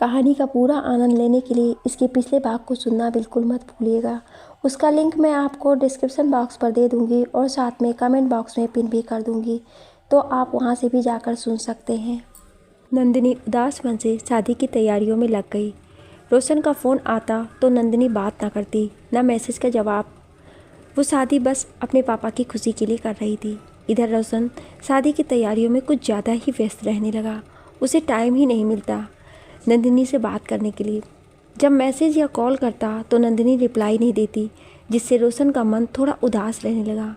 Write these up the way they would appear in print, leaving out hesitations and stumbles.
कहानी का पूरा आनंद लेने के लिए इसके पिछले भाग को सुनना बिल्कुल मत भूलिएगा। उसका लिंक मैं आपको डिस्क्रिप्शन बॉक्स पर दे दूंगी और साथ में कमेंट बॉक्स में पिन भी कर दूंगी, तो आप वहां से भी जाकर सुन सकते हैं। नंदिनी उदास मन से शादी की तैयारियों में लग गई। रोशन का फ़ोन आता तो नंदिनी बात ना करती, ना मैसेज का जवाब। वो शादी बस अपने पापा की खुशी के लिए कर रही थी। इधर रोशन शादी की तैयारियों में कुछ ज़्यादा ही व्यस्त रहने लगा। उसे टाइम ही नहीं मिलता नंदिनी से बात करने के लिए। जब मैसेज या कॉल करता तो नंदिनी रिप्लाई नहीं देती, जिससे रोशन का मन थोड़ा उदास रहने लगा।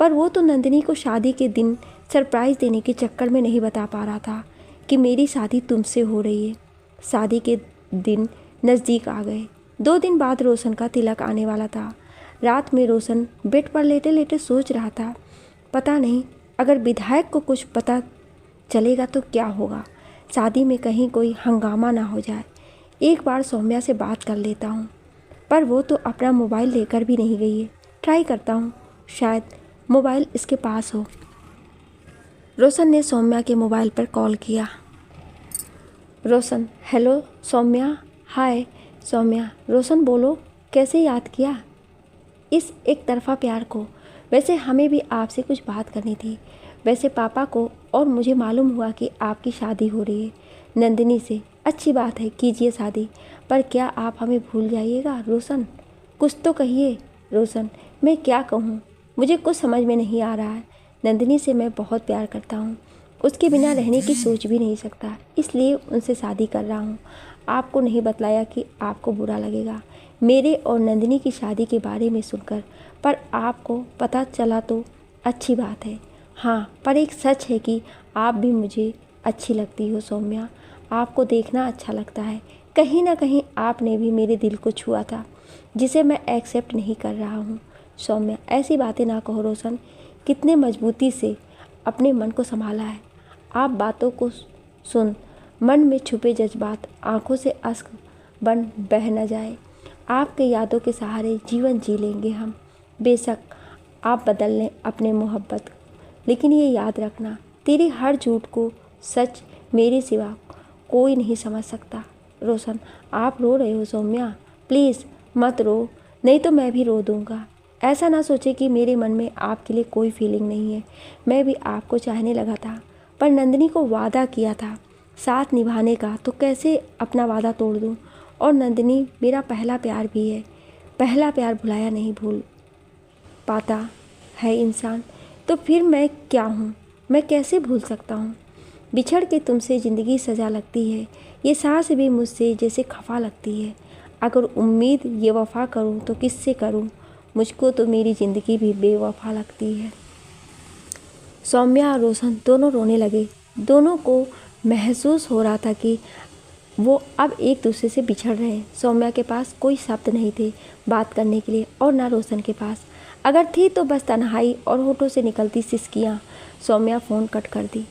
पर वो तो नंदिनी को शादी के दिन सरप्राइज़ देने के चक्कर में नहीं बता पा रहा था कि मेरी शादी तुमसे हो रही है। शादी के दिन नज़दीक आ गए। 2 दिन बाद रोशन का तिलक आने वाला था। रात में रोशन बेड पर लेटे लेटे सोच रहा था, पता नहीं अगर विधायक को कुछ पता चलेगा तो क्या होगा। शादी में कहीं कोई हंगामा ना हो जाए। एक बार सौम्या से बात कर लेता हूँ, पर वो तो अपना मोबाइल लेकर भी नहीं गई है। ट्राई करता हूँ, शायद मोबाइल इसके पास हो। रोशन ने सौम्या के मोबाइल पर कॉल किया। रोशन, हेलो सौम्या। हाय सौम्या। रोशन बोलो, कैसे याद किया इस एक तरफा प्यार को? वैसे हमें भी आपसे कुछ बात करनी थी। वैसे पापा को और मुझे मालूम हुआ कि आपकी शादी हो रही है नंदिनी से। अच्छी बात है, कीजिए शादी, पर क्या आप हमें भूल जाइएगा? रोशन, कुछ तो कहिए। रोशन, मैं क्या कहूँ, मुझे कुछ समझ में नहीं आ रहा है। नंदिनी से मैं बहुत प्यार करता हूँ, उसके बिना रहने की सोच भी नहीं सकता, इसलिए उनसे शादी कर रहा हूँ। आपको नहीं बतलाया कि आपको बुरा लगेगा मेरे और नंदिनी की शादी के बारे में सुनकर, पर आपको पता चला तो अच्छी बात है। हाँ, पर एक सच है कि आप भी मुझे अच्छी लगती हो सौम्या। आपको देखना अच्छा लगता है। कहीं ना कहीं आपने भी मेरे दिल को छुआ था, जिसे मैं एक्सेप्ट नहीं कर रहा हूँ। सौम्या, ऐसी बातें ना कहो रोशन। कितने मजबूती से अपने मन को संभाला है। आप बातों को सुन, मन में छुपे जज्बात आंखों से अश्क बन बह न जाए। आपके यादों के सहारे जीवन जी लेंगे हम। बेशक आप बदल लें अपने मोहब्बत, लेकिन ये याद रखना, तेरी हर झूठ को सच मेरे सिवा कोई नहीं समझ सकता। रोशन, आप रो रहे हो सौम्या, प्लीज़ मत रो, नहीं तो मैं भी रो दूँगा। ऐसा ना सोचे कि मेरे मन में आपके लिए कोई फीलिंग नहीं है। मैं भी आपको चाहने लगा था, पर नंदिनी को वादा किया था साथ निभाने का, तो कैसे अपना वादा तोड़ दूँ। और नंदिनी मेरा पहला प्यार भी है। पहला प्यार भुलाया नहीं भूल पाता है इंसान, तो फिर मैं क्या हूँ, मैं कैसे भूल सकता हूँ। बिछड़ के तुमसे ज़िंदगी सजा लगती है, ये सांस भी मुझसे जैसे खफा लगती है। अगर उम्मीद ये वफ़ा करूँ तो किससे करूँ, मुझको तो मेरी ज़िंदगी भी बेवफा लगती है। सौम्या और रोशन दोनों रोने लगे। दोनों को महसूस हो रहा था कि वो अब एक दूसरे से बिछड़ रहे हैं। सौम्या के पास कोई शब्द नहीं थे बात करने के लिए, और ना रोशन के पास। अगर थी तो बस तन्हाई और होठों से निकलती सिसकियाँ। सौम्या फ़ोन कट कर दी।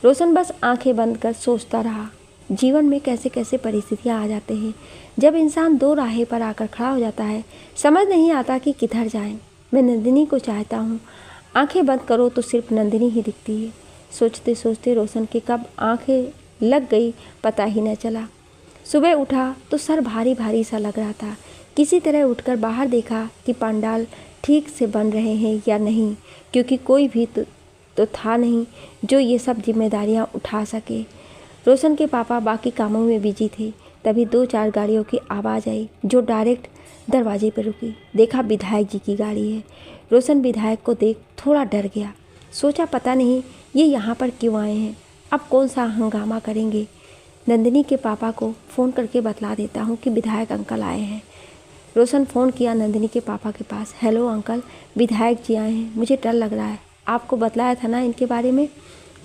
रोशन बस आंखें बंद कर सोचता रहा। जीवन में कैसे कैसे परिस्थितियाँ आ जाते हैं, जब इंसान 2 राहें पर आकर खड़ा हो जाता है, समझ नहीं आता कि किधर जाए। मैं नंदिनी को चाहता हूँ। आंखें बंद करो तो सिर्फ नंदिनी ही दिखती है। सोचते सोचते रोशन के कब आंखें लग गई पता ही न चला। सुबह उठा तो सर भारी भारी सा लग रहा था। किसी तरह उठकर बाहर देखा कि पंडाल ठीक से बन रहे हैं या नहीं, क्योंकि कोई भी तो था नहीं जो ये सब जिम्मेदारियां उठा सके। रोशन के पापा बाकी कामों में बिजी थे। तभी 2-4 गाड़ियों की आवाज़ आई जो डायरेक्ट दरवाजे पर रुकी। देखा विधायक जी की गाड़ी है। रोशन विधायक को देख थोड़ा डर गया। सोचा पता नहीं ये यहाँ पर क्यों आए हैं, अब कौन सा हंगामा करेंगे। नंदिनी के पापा को फ़ोन करके बतला देता हूँ कि विधायक अंकल आए हैं। रोशन फ़ोन किया नंदिनी के पापा के पास। हेलो अंकल, विधायक जी आए हैं, मुझे डर लग रहा है। आपको बतलाया था ना इनके बारे में।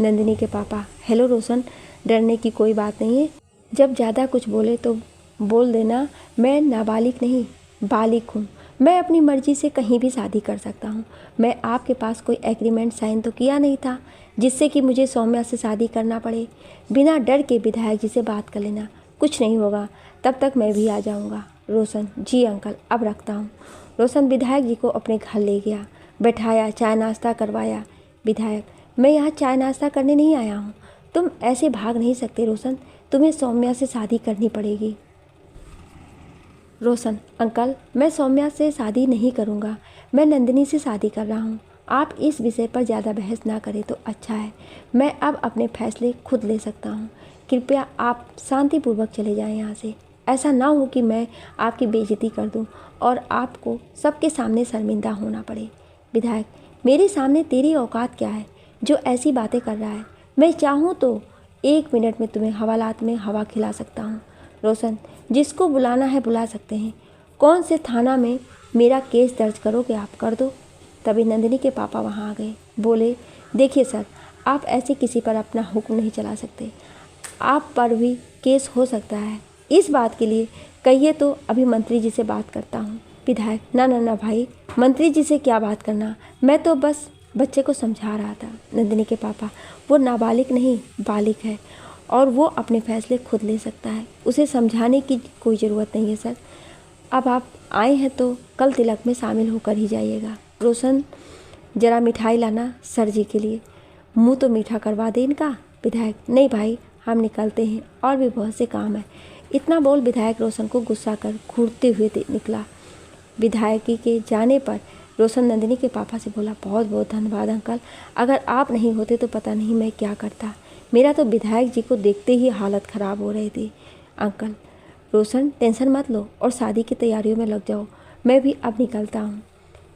नंदिनी के पापा, हेलो रोशन, डरने की कोई बात नहीं है। जब ज़्यादा कुछ बोले तो बोल देना, मैं नाबालिग नहीं बालिग हूँ। मैं अपनी मर्ज़ी से कहीं भी शादी कर सकता हूँ। मैं आपके पास कोई एग्रीमेंट साइन तो किया नहीं था जिससे कि मुझे सौम्या से शादी करना पड़े। बिना डर के विधायक जी से बात कर लेना, कुछ नहीं होगा, तब तक मैं भी आ जाऊँगा। रोशन, जी अंकल, अब रखता हूँ। रोशन विधायक जी को अपने घर ले गया, बैठाया, चाय नाश्ता करवाया। विधायक, मैं यहाँ चाय नाश्ता करने नहीं आया हूँ, तुम ऐसे भाग नहीं सकते रोशन। तुम्हें सौम्या से शादी करनी पड़ेगी। रोशन, अंकल, मैं सौम्या से शादी नहीं करूँगा, मैं नंदिनी से शादी कर रहा हूँ। आप इस विषय पर ज़्यादा बहस ना करें तो अच्छा है। मैं अब अपने फैसले खुद ले सकता हूँ। कृपया आप शांतिपूर्वक चले जाएं यहाँ से। ऐसा ना हो कि मैं आपकी बेइज्जती कर दूँ और आपको सबके सामने शर्मिंदा होना पड़े। विधायक, मेरे सामने तेरी औकात क्या है जो ऐसी बातें कर रहा है? मैं चाहूँ तो 1 मिनट में तुम्हें हवालात में हवा खिला सकता हूँ। रोशन, जिसको बुलाना है बुला सकते हैं। कौन से थाना में मेरा केस दर्ज करोगे आप, कर दो। तभी नंदिनी के पापा वहाँ आ गए। बोले, देखिए सर, आप ऐसे किसी पर अपना हुक्म नहीं चला सकते। आप पर भी केस हो सकता है। इस बात के लिए कहिए तो अभी मंत्री जी से बात करता हूँ। विधायक, ना ना ना भाई, मंत्री जी से क्या बात करना, मैं तो बस बच्चे को समझा रहा था। नंदिनी के पापा, वो नाबालिग नहीं बालिग है और वो अपने फैसले खुद ले सकता है। उसे समझाने की कोई ज़रूरत नहीं है सर। अब आप आए हैं तो कल तिलक में शामिल होकर ही जाइएगा। रोशन, ज़रा मिठाई लाना सर जी के लिए, मुंह तो मीठा करवा दे इनका। विधायक, नहीं भाई, हम निकलते हैं और भी बहुत से काम है। इतना बोल विधायक रोशन को गुस्सा कर घूरते हुए निकला। विधायकी के जाने पर रोशन नंदिनी के पापा से बोला, बहुत बहुत धन्यवाद अंकल, अगर आप नहीं होते तो पता नहीं मैं क्या करता। मेरा तो विधायक जी को देखते ही हालत ख़राब हो रही थी। अंकल, रोशन टेंशन मत लो और शादी की तैयारियों में लग जाओ, मैं भी अब निकलता हूँ।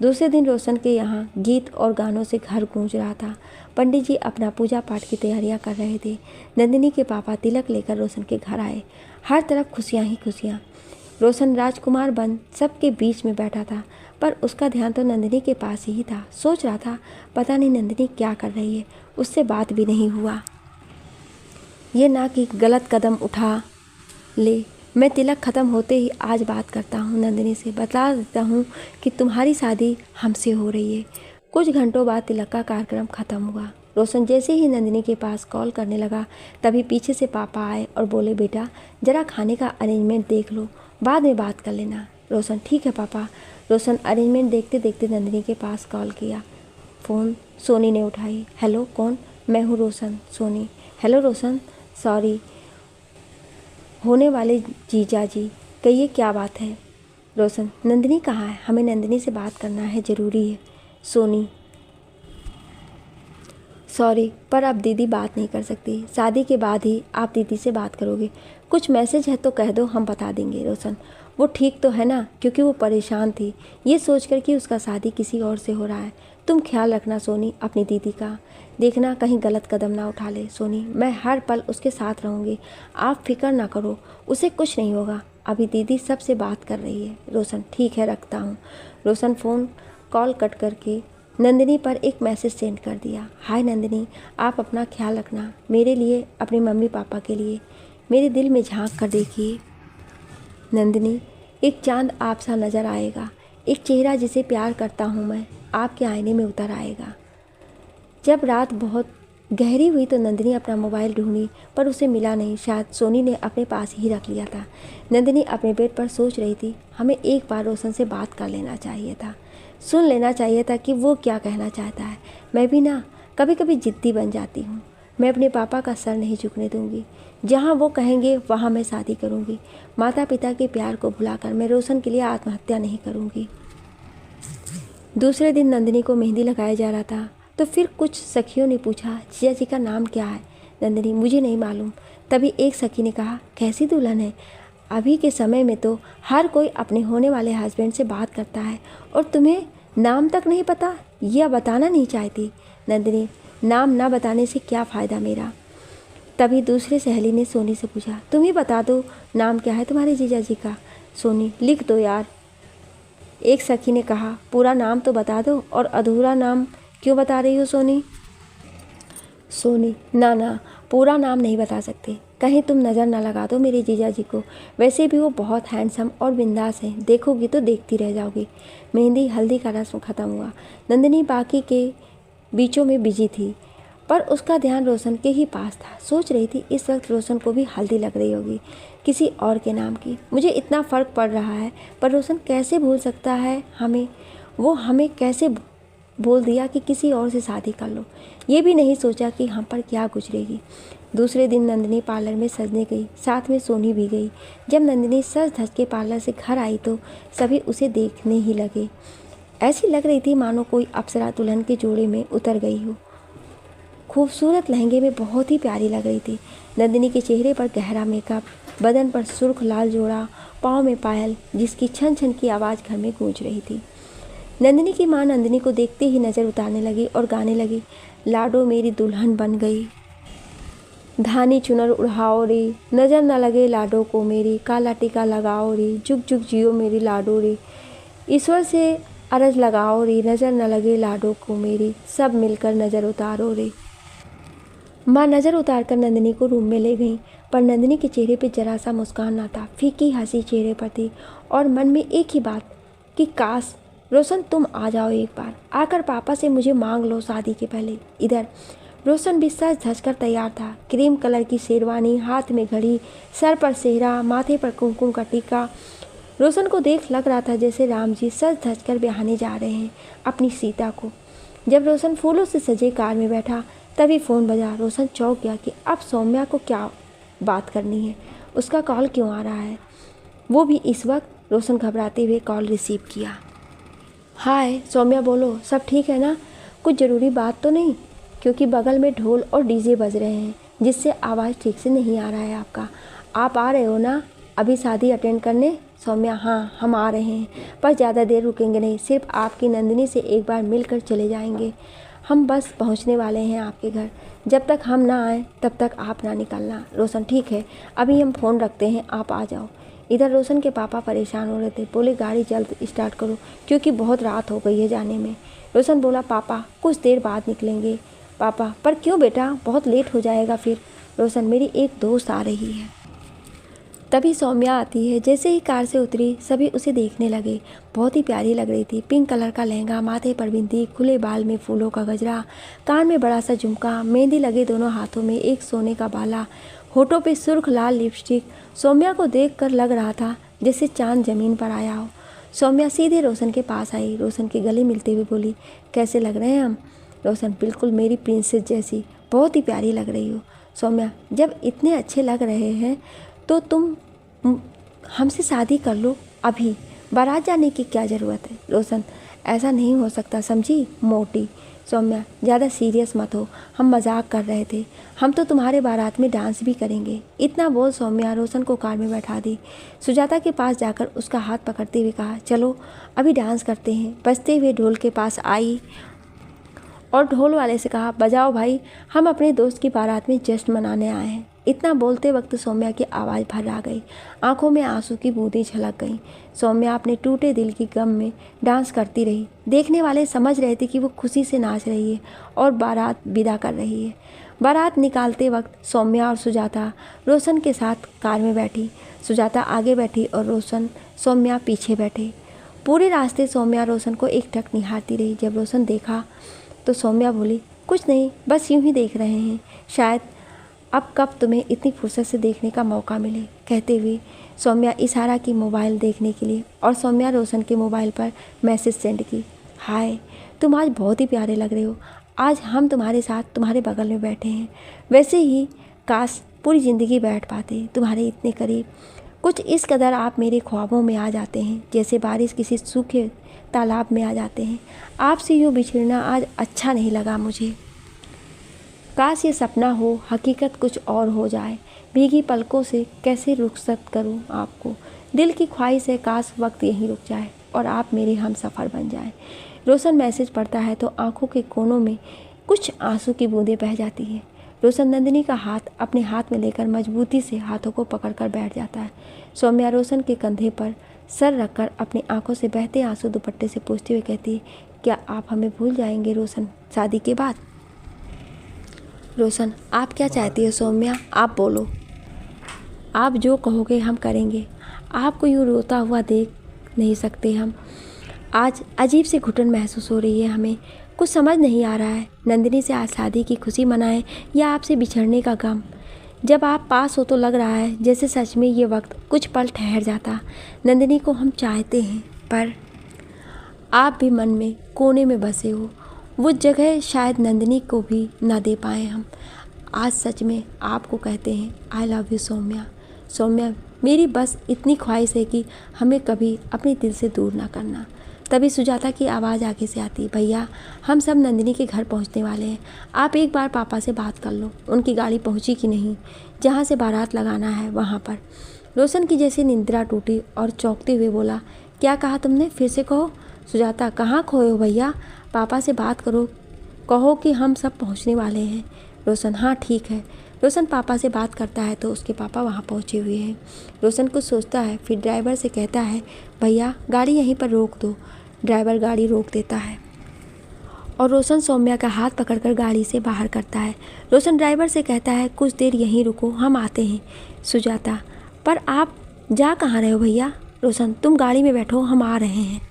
दूसरे दिन रोशन के यहाँ गीत और गानों से घर गूंज रहा था। पंडित जी अपना पूजा पाठ की तैयारियां कर रहे थे। नंदिनी के पापा तिलक लेकर रोशन के घर आए। हर तरफ खुशियां ही खुशियां। रोशन राजकुमार बन सबके बीच में बैठा था, पर उसका ध्यान तो नंदिनी के पास ही था। सोच रहा था, पता नहीं नंदिनी क्या कर रही है, उससे बात भी नहीं हुआ। ये ना कि गलत कदम उठा ले। मैं तिलक ख़त्म होते ही आज बात करता हूँ नंदिनी से, बता देता हूँ कि तुम्हारी शादी हमसे हो रही है। कुछ घंटों बाद तिलक का कार्यक्रम ख़त्म हुआ। रोशन जैसे ही नंदिनी के पास कॉल करने लगा, तभी पीछे से पापा आए और बोले, बेटा ज़रा खाने का अरेंजमेंट देख लो, बाद में बात कर लेना। रोशन, ठीक है पापा। रोशन अरेंजमेंट देखते देखते नंदिनी के पास कॉल किया। फ़ोन सोनी ने उठाई। हेलो, कौन? मैं हूँ रोशन। सोनी, हेलो रोशन, सॉरी, होने वाले जीजा जी, कहिए क्या बात है? रोशन, नंदिनी कहाँ है? हमें नंदिनी से बात करना है, ज़रूरी है। सोनी, सॉरी, पर अब दीदी बात नहीं कर सकती, शादी के बाद ही आप दीदी से बात करोगे। कुछ मैसेज है तो कह दो, हम बता देंगे। रोशन, वो ठीक तो है ना, क्योंकि वो परेशान थी ये सोचकर कि उसका शादी किसी और से हो रहा है। तुम ख्याल रखना सोनी अपनी दीदी का, देखना कहीं गलत कदम ना उठा ले। सोनी, मैं हर पल उसके साथ रहूँगी, आप फिक्र ना करो, उसे कुछ नहीं होगा। अभी दीदी सबसे बात कर रही है। रोशन, ठीक है, रखता हूँ। रोशन फ़ोन कॉल कट करके नंदिनी पर एक मैसेज सेंड कर दिया। हाय नंदिनी, आप अपना ख्याल रखना, मेरे लिए, अपने मम्मी पापा के लिए। मेरे दिल में झांक कर देखिए नंदिनी, एक चांद आप सा नज़र आएगा, एक चेहरा जिसे प्यार करता हूँ मैं आपके आईने में उतर आएगा। जब रात बहुत गहरी हुई तो नंदिनी अपना मोबाइल ढूंढी, पर उसे मिला नहीं। शायद सोनी ने अपने पास ही रख लिया था। नंदिनी अपने बेड पर सोच रही थी, हमें एक बार रोशन से बात कर लेना चाहिए था, सुन लेना चाहिए था कि वो क्या कहना चाहता है। मैं भी ना कभी कभी जिद्दी बन जाती हूँ। मैं अपने पापा का सर नहीं झुकने दूंगी, जहाँ वो कहेंगे वहाँ मैं शादी करूँगी। माता पिता के प्यार को भुलाकर मैं रोशन के लिए आत्महत्या नहीं करूँगी। दूसरे दिन नंदिनी को मेहंदी लगाया जा रहा था तो फिर कुछ सखियों ने पूछा, जीजा जी का नाम क्या है? नंदिनी, मुझे नहीं मालूम। तभी एक सखी ने कहा, कैसी दुल्हन है, अभी के समय में तो हर कोई अपने होने वाले हस्बैंड से बात करता है और तुम्हें नाम तक नहीं पता, यह बताना नहीं चाहती। नंदिनी, नाम ना बताने से क्या फ़ायदा मेरा। तभी दूसरी सहेली ने सोनी से पूछा, तुम ही बता दो नाम क्या है तुम्हारे जीजा जी का। सोनी, लिख दो यार। एक सखी ने कहा, पूरा नाम तो बता दो, और अधूरा नाम क्यों बता रही हो सोनी? सोनी, ना ना, पूरा नाम नहीं बता सकते, कहीं तुम नज़र ना लगा दो मेरे जीजा जी को। वैसे भी वो बहुत हैंडसम और बिंदास हैं, देखोगी तो देखती रह जाओगी। मेहंदी हल्दी का रस्म ख़त्म हुआ। नंदिनी बाकी के बीचों में बिजी थी, पर उसका ध्यान रोशन के ही पास था। सोच रही थी इस वक्त रोशन को भी हल्दी लग रही होगी किसी और के नाम की। मुझे इतना फ़र्क पड़ रहा है, पर रोशन कैसे भूल सकता है हमें, वो हमें कैसे बोल दिया कि किसी और से शादी कर लो। ये भी नहीं सोचा कि हम पर क्या गुजरेगी। दूसरे दिन नंदिनी पार्लर में सजने गई, साथ में सोनी भी गई। जब नंदिनी सज धज के पार्लर से घर आई तो सभी उसे देखने ही लगे। ऐसी लग रही थी मानो कोई अप्सरा दुल्हन के जोड़े में उतर गई हो। खूबसूरत लहंगे में बहुत ही प्यारी लग रही थी। नंदिनी के चेहरे पर गहरा मेकअप, बदन पर सुर्ख लाल जोड़ा, पाँव में पायल जिसकी छन छन की आवाज़ घर में गूंज रही थी। नंदिनी की माँ नंदिनी को देखते ही नज़र उतारने लगी और गाने लगी, लाडो मेरी दुल्हन बन गई, धानी चुनर उड़ाओ रे, नज़र न लगे लाडो को मेरी, काला टीका लगाओ रे, जुग जुग जियो मेरी लाडो रे, ईश्वर से अरज लगाओ रे, नज़र न लगे लाडो को मेरी, सब मिलकर नज़र उतारो रे। माँ नज़र उतार कर नंदिनी को रूम में ले गईं, पर नंदिनी के चेहरे पे जरा सा मुस्कान ना था। फीकी हंसी चेहरे पर थी और मन में एक ही बात कि काश रोशन तुम आ जाओ, एक बार आकर पापा से मुझे मांग लो शादी के पहले। इधर रोशन भी सज धज कर तैयार था। क्रीम कलर की शेरवानी, हाथ में घड़ी, सर पर सेहरा, माथे पर कुमकुम का टीका। रोशन को देख लग रहा था जैसे राम जी सज धज कर ब्याहने जा रहे हैं अपनी सीता को। जब रोशन फूलों से सजे कार में बैठा तभी फ़ोन बजा। रोशन चौंक गया कि अब सौम्या को क्या बात करनी है, उसका कॉल क्यों आ रहा है, वो भी इस वक्त। रोशन घबराते हुए कॉल रिसीव किया। हाय सौम्या, बोलो, सब ठीक है ना? कुछ ज़रूरी बात तो नहीं? क्योंकि बगल में ढोल और डीजे बज रहे हैं जिससे आवाज़ ठीक से नहीं आ रहा है आपका। आप आ रहे हो ना अभी शादी अटेंड करने? सौम्या, हाँ हम आ रहे हैं, पर ज़्यादा देर रुकेंगे नहीं, सिर्फ आपकी नंदिनी से एक बार मिलकर चले जाएंगे। हम बस पहुंचने वाले हैं आपके घर, जब तक हम ना आए तब तक आप ना निकलना। रोशन, ठीक है, अभी हम फ़ोन रखते हैं, आप आ जाओ। इधर रोशन के पापा परेशान हो रहे थे, बोले गाड़ी जल्द स्टार्ट करो क्योंकि बहुत रात हो गई है जाने में। रोशन बोला, पापा कुछ देर बाद निकलेंगे। पापा, पर क्यों बेटा, बहुत लेट हो जाएगा फिर। रोशन, मेरी एक दोस्त आ रही है। तभी सौम्या आती है। जैसे ही कार से उतरी सभी उसे देखने लगे। बहुत ही प्यारी लग रही थी। पिंक कलर का लहंगा, माथे पर बिंदी, खुले बाल में फूलों का गजरा, कान में बड़ा सा झुमका, मेहंदी लगे दोनों हाथों में, एक सोने का बाला, होठों पे सुर्ख लाल लिपस्टिक। सौम्या को देखकर लग रहा था जैसे चांद जमीन पर आया हो। सौम्या सीधे रोशन के पास आई, रोशन के गले मिलते हुए बोली, कैसे लग रहे हैं हम? रोशन, बिल्कुल मेरी प्रिंसेस जैसी, बहुत ही प्यारी लग रही हो। सौम्या, जब इतने अच्छे लग रहे हैं तो तुम हमसे शादी कर लो अभी, बारात जाने की क्या ज़रूरत है? रोशन, ऐसा नहीं हो सकता, समझी मोटी। सौम्या, ज़्यादा सीरियस मत हो, हम मजाक कर रहे थे, हम तो तुम्हारे बारात में डांस भी करेंगे। इतना बोल सौम्या रोशन को कार में बैठा दी। सुजाता के पास जाकर उसका हाथ पकड़ते हुए कहा, चलो अभी डांस करते हैं। बजते हुए ढोल के पास आई और ढोल वाले से कहा, बजाओ भाई, हम अपने दोस्त की बारात में जश्न मनाने आए हैं। इतना बोलते वक्त सौम्या की आवाज़ भर आ गई, आंखों में आंसू की बूंदें झलक गईं। सौम्या अपने टूटे दिल की गम में डांस करती रही। देखने वाले समझ रहे थे कि वो खुशी से नाच रही है और बारात विदा कर रही है। बारात निकालते वक्त सौम्या और सुजाता रोशन के साथ कार में बैठी। सुजाता आगे बैठी और रोशन सौम्या पीछे बैठे। पूरे रास्ते सौम्या रोशन को एकटक निहारती रही। जब रोशन देखा तो सौम्या बोली, कुछ नहीं, बस यूं ही देख रहे हैं, शायद अब कब तुम्हें इतनी फुर्सत से देखने का मौका मिले। कहते हुए सौम्या इशारा की मोबाइल देखने के लिए और सौम्या रोशन के मोबाइल पर मैसेज सेंड की, हाय, तुम आज बहुत ही प्यारे लग रहे हो, आज हम तुम्हारे साथ तुम्हारे बगल में बैठे हैं, वैसे ही काश पूरी ज़िंदगी बैठ पाते तुम्हारे इतने करीब। कुछ इस कदर आप मेरे ख्वाबों में आ जाते हैं जैसे बारिश किसी सूखे तालाब में आ जाते हैं। आपसे यूँ बिछड़ना आज अच्छा नहीं लगा मुझे। काश ये सपना हो, हकीकत कुछ और हो जाए। भीगी पलकों से कैसे रुखसत करूं आपको। दिल की ख्वाहिश है काश वक्त यहीं रुक जाए और आप मेरे हम सफ़र बन जाएं। रोशन मैसेज पढ़ता है तो आंखों के कोनों में कुछ आंसू की बूंदें बह जाती हैं। रोशन नंदिनी का हाथ अपने हाथ में लेकर मजबूती से हाथों को पकड़कर बैठ जाता है। सौम्या रोशन के कंधे पर सर रखकर अपनी आंखों से बहते आंसू दुपट्टे से पोंछते हुए कहती है, क्या आप हमें भूल जाएंगे रोशन शादी के बाद? रोशन, आप क्या चाहती है सौम्या, आप बोलो, आप जो कहोगे हम करेंगे। आपको यूँ रोता हुआ देख नहीं सकते हम। आज अजीब सी घुटन महसूस हो रही है हमें, कुछ समझ नहीं आ रहा है। नंदिनी से आज शादी की खुशी मनाएं या आपसे बिछड़ने का गम। जब आप पास हो तो लग रहा है जैसे सच में ये वक्त कुछ पल ठहर जाता। नंदिनी को हम चाहते हैं पर आप भी मन में कोने में बसे हो। वो जगह शायद नंदिनी को भी ना दे पाए हम। आज सच में आपको कहते हैं I love you Saumya. Saumya, मेरी बस इतनी ख्वाहिश है कि हमें कभी अपने दिल से दूर ना करना। तभी सुजाता की आवाज़ आगे से आती, भैया हम सब नंदिनी के घर पहुंचने वाले हैं, आप एक बार पापा से बात कर लो, उनकी गाड़ी पहुंची कि नहीं, जहां से बारात लगाना है वहां पर। रोशन की जैसी निंद्रा टूटी और चौंकते हुए बोला, क्या कहा तुमने, फिर से कहो। सुजाता, कहाँ खोए हो भैया, पापा से बात करो, कहो कि हम सब पहुँचने वाले हैं। रोशन, हाँ ठीक है। रोशन पापा से बात करता है तो उसके पापा वहाँ पहुँचे हुए हैं। रोशन कुछ सोचता है, फिर ड्राइवर से कहता है, भैया गाड़ी यहीं पर रोक दो। ड्राइवर गाड़ी रोक देता है और रोशन सौम्या का हाथ पकड़कर गाड़ी से बाहर करता है। रोशन ड्राइवर से कहता है, कुछ देर यहीं रुको, हम आते हैं। सुजाता, पर आप जा कहाँ रहे हो भैया। रोशन, तुम गाड़ी में बैठो, हम आ रहे हैं।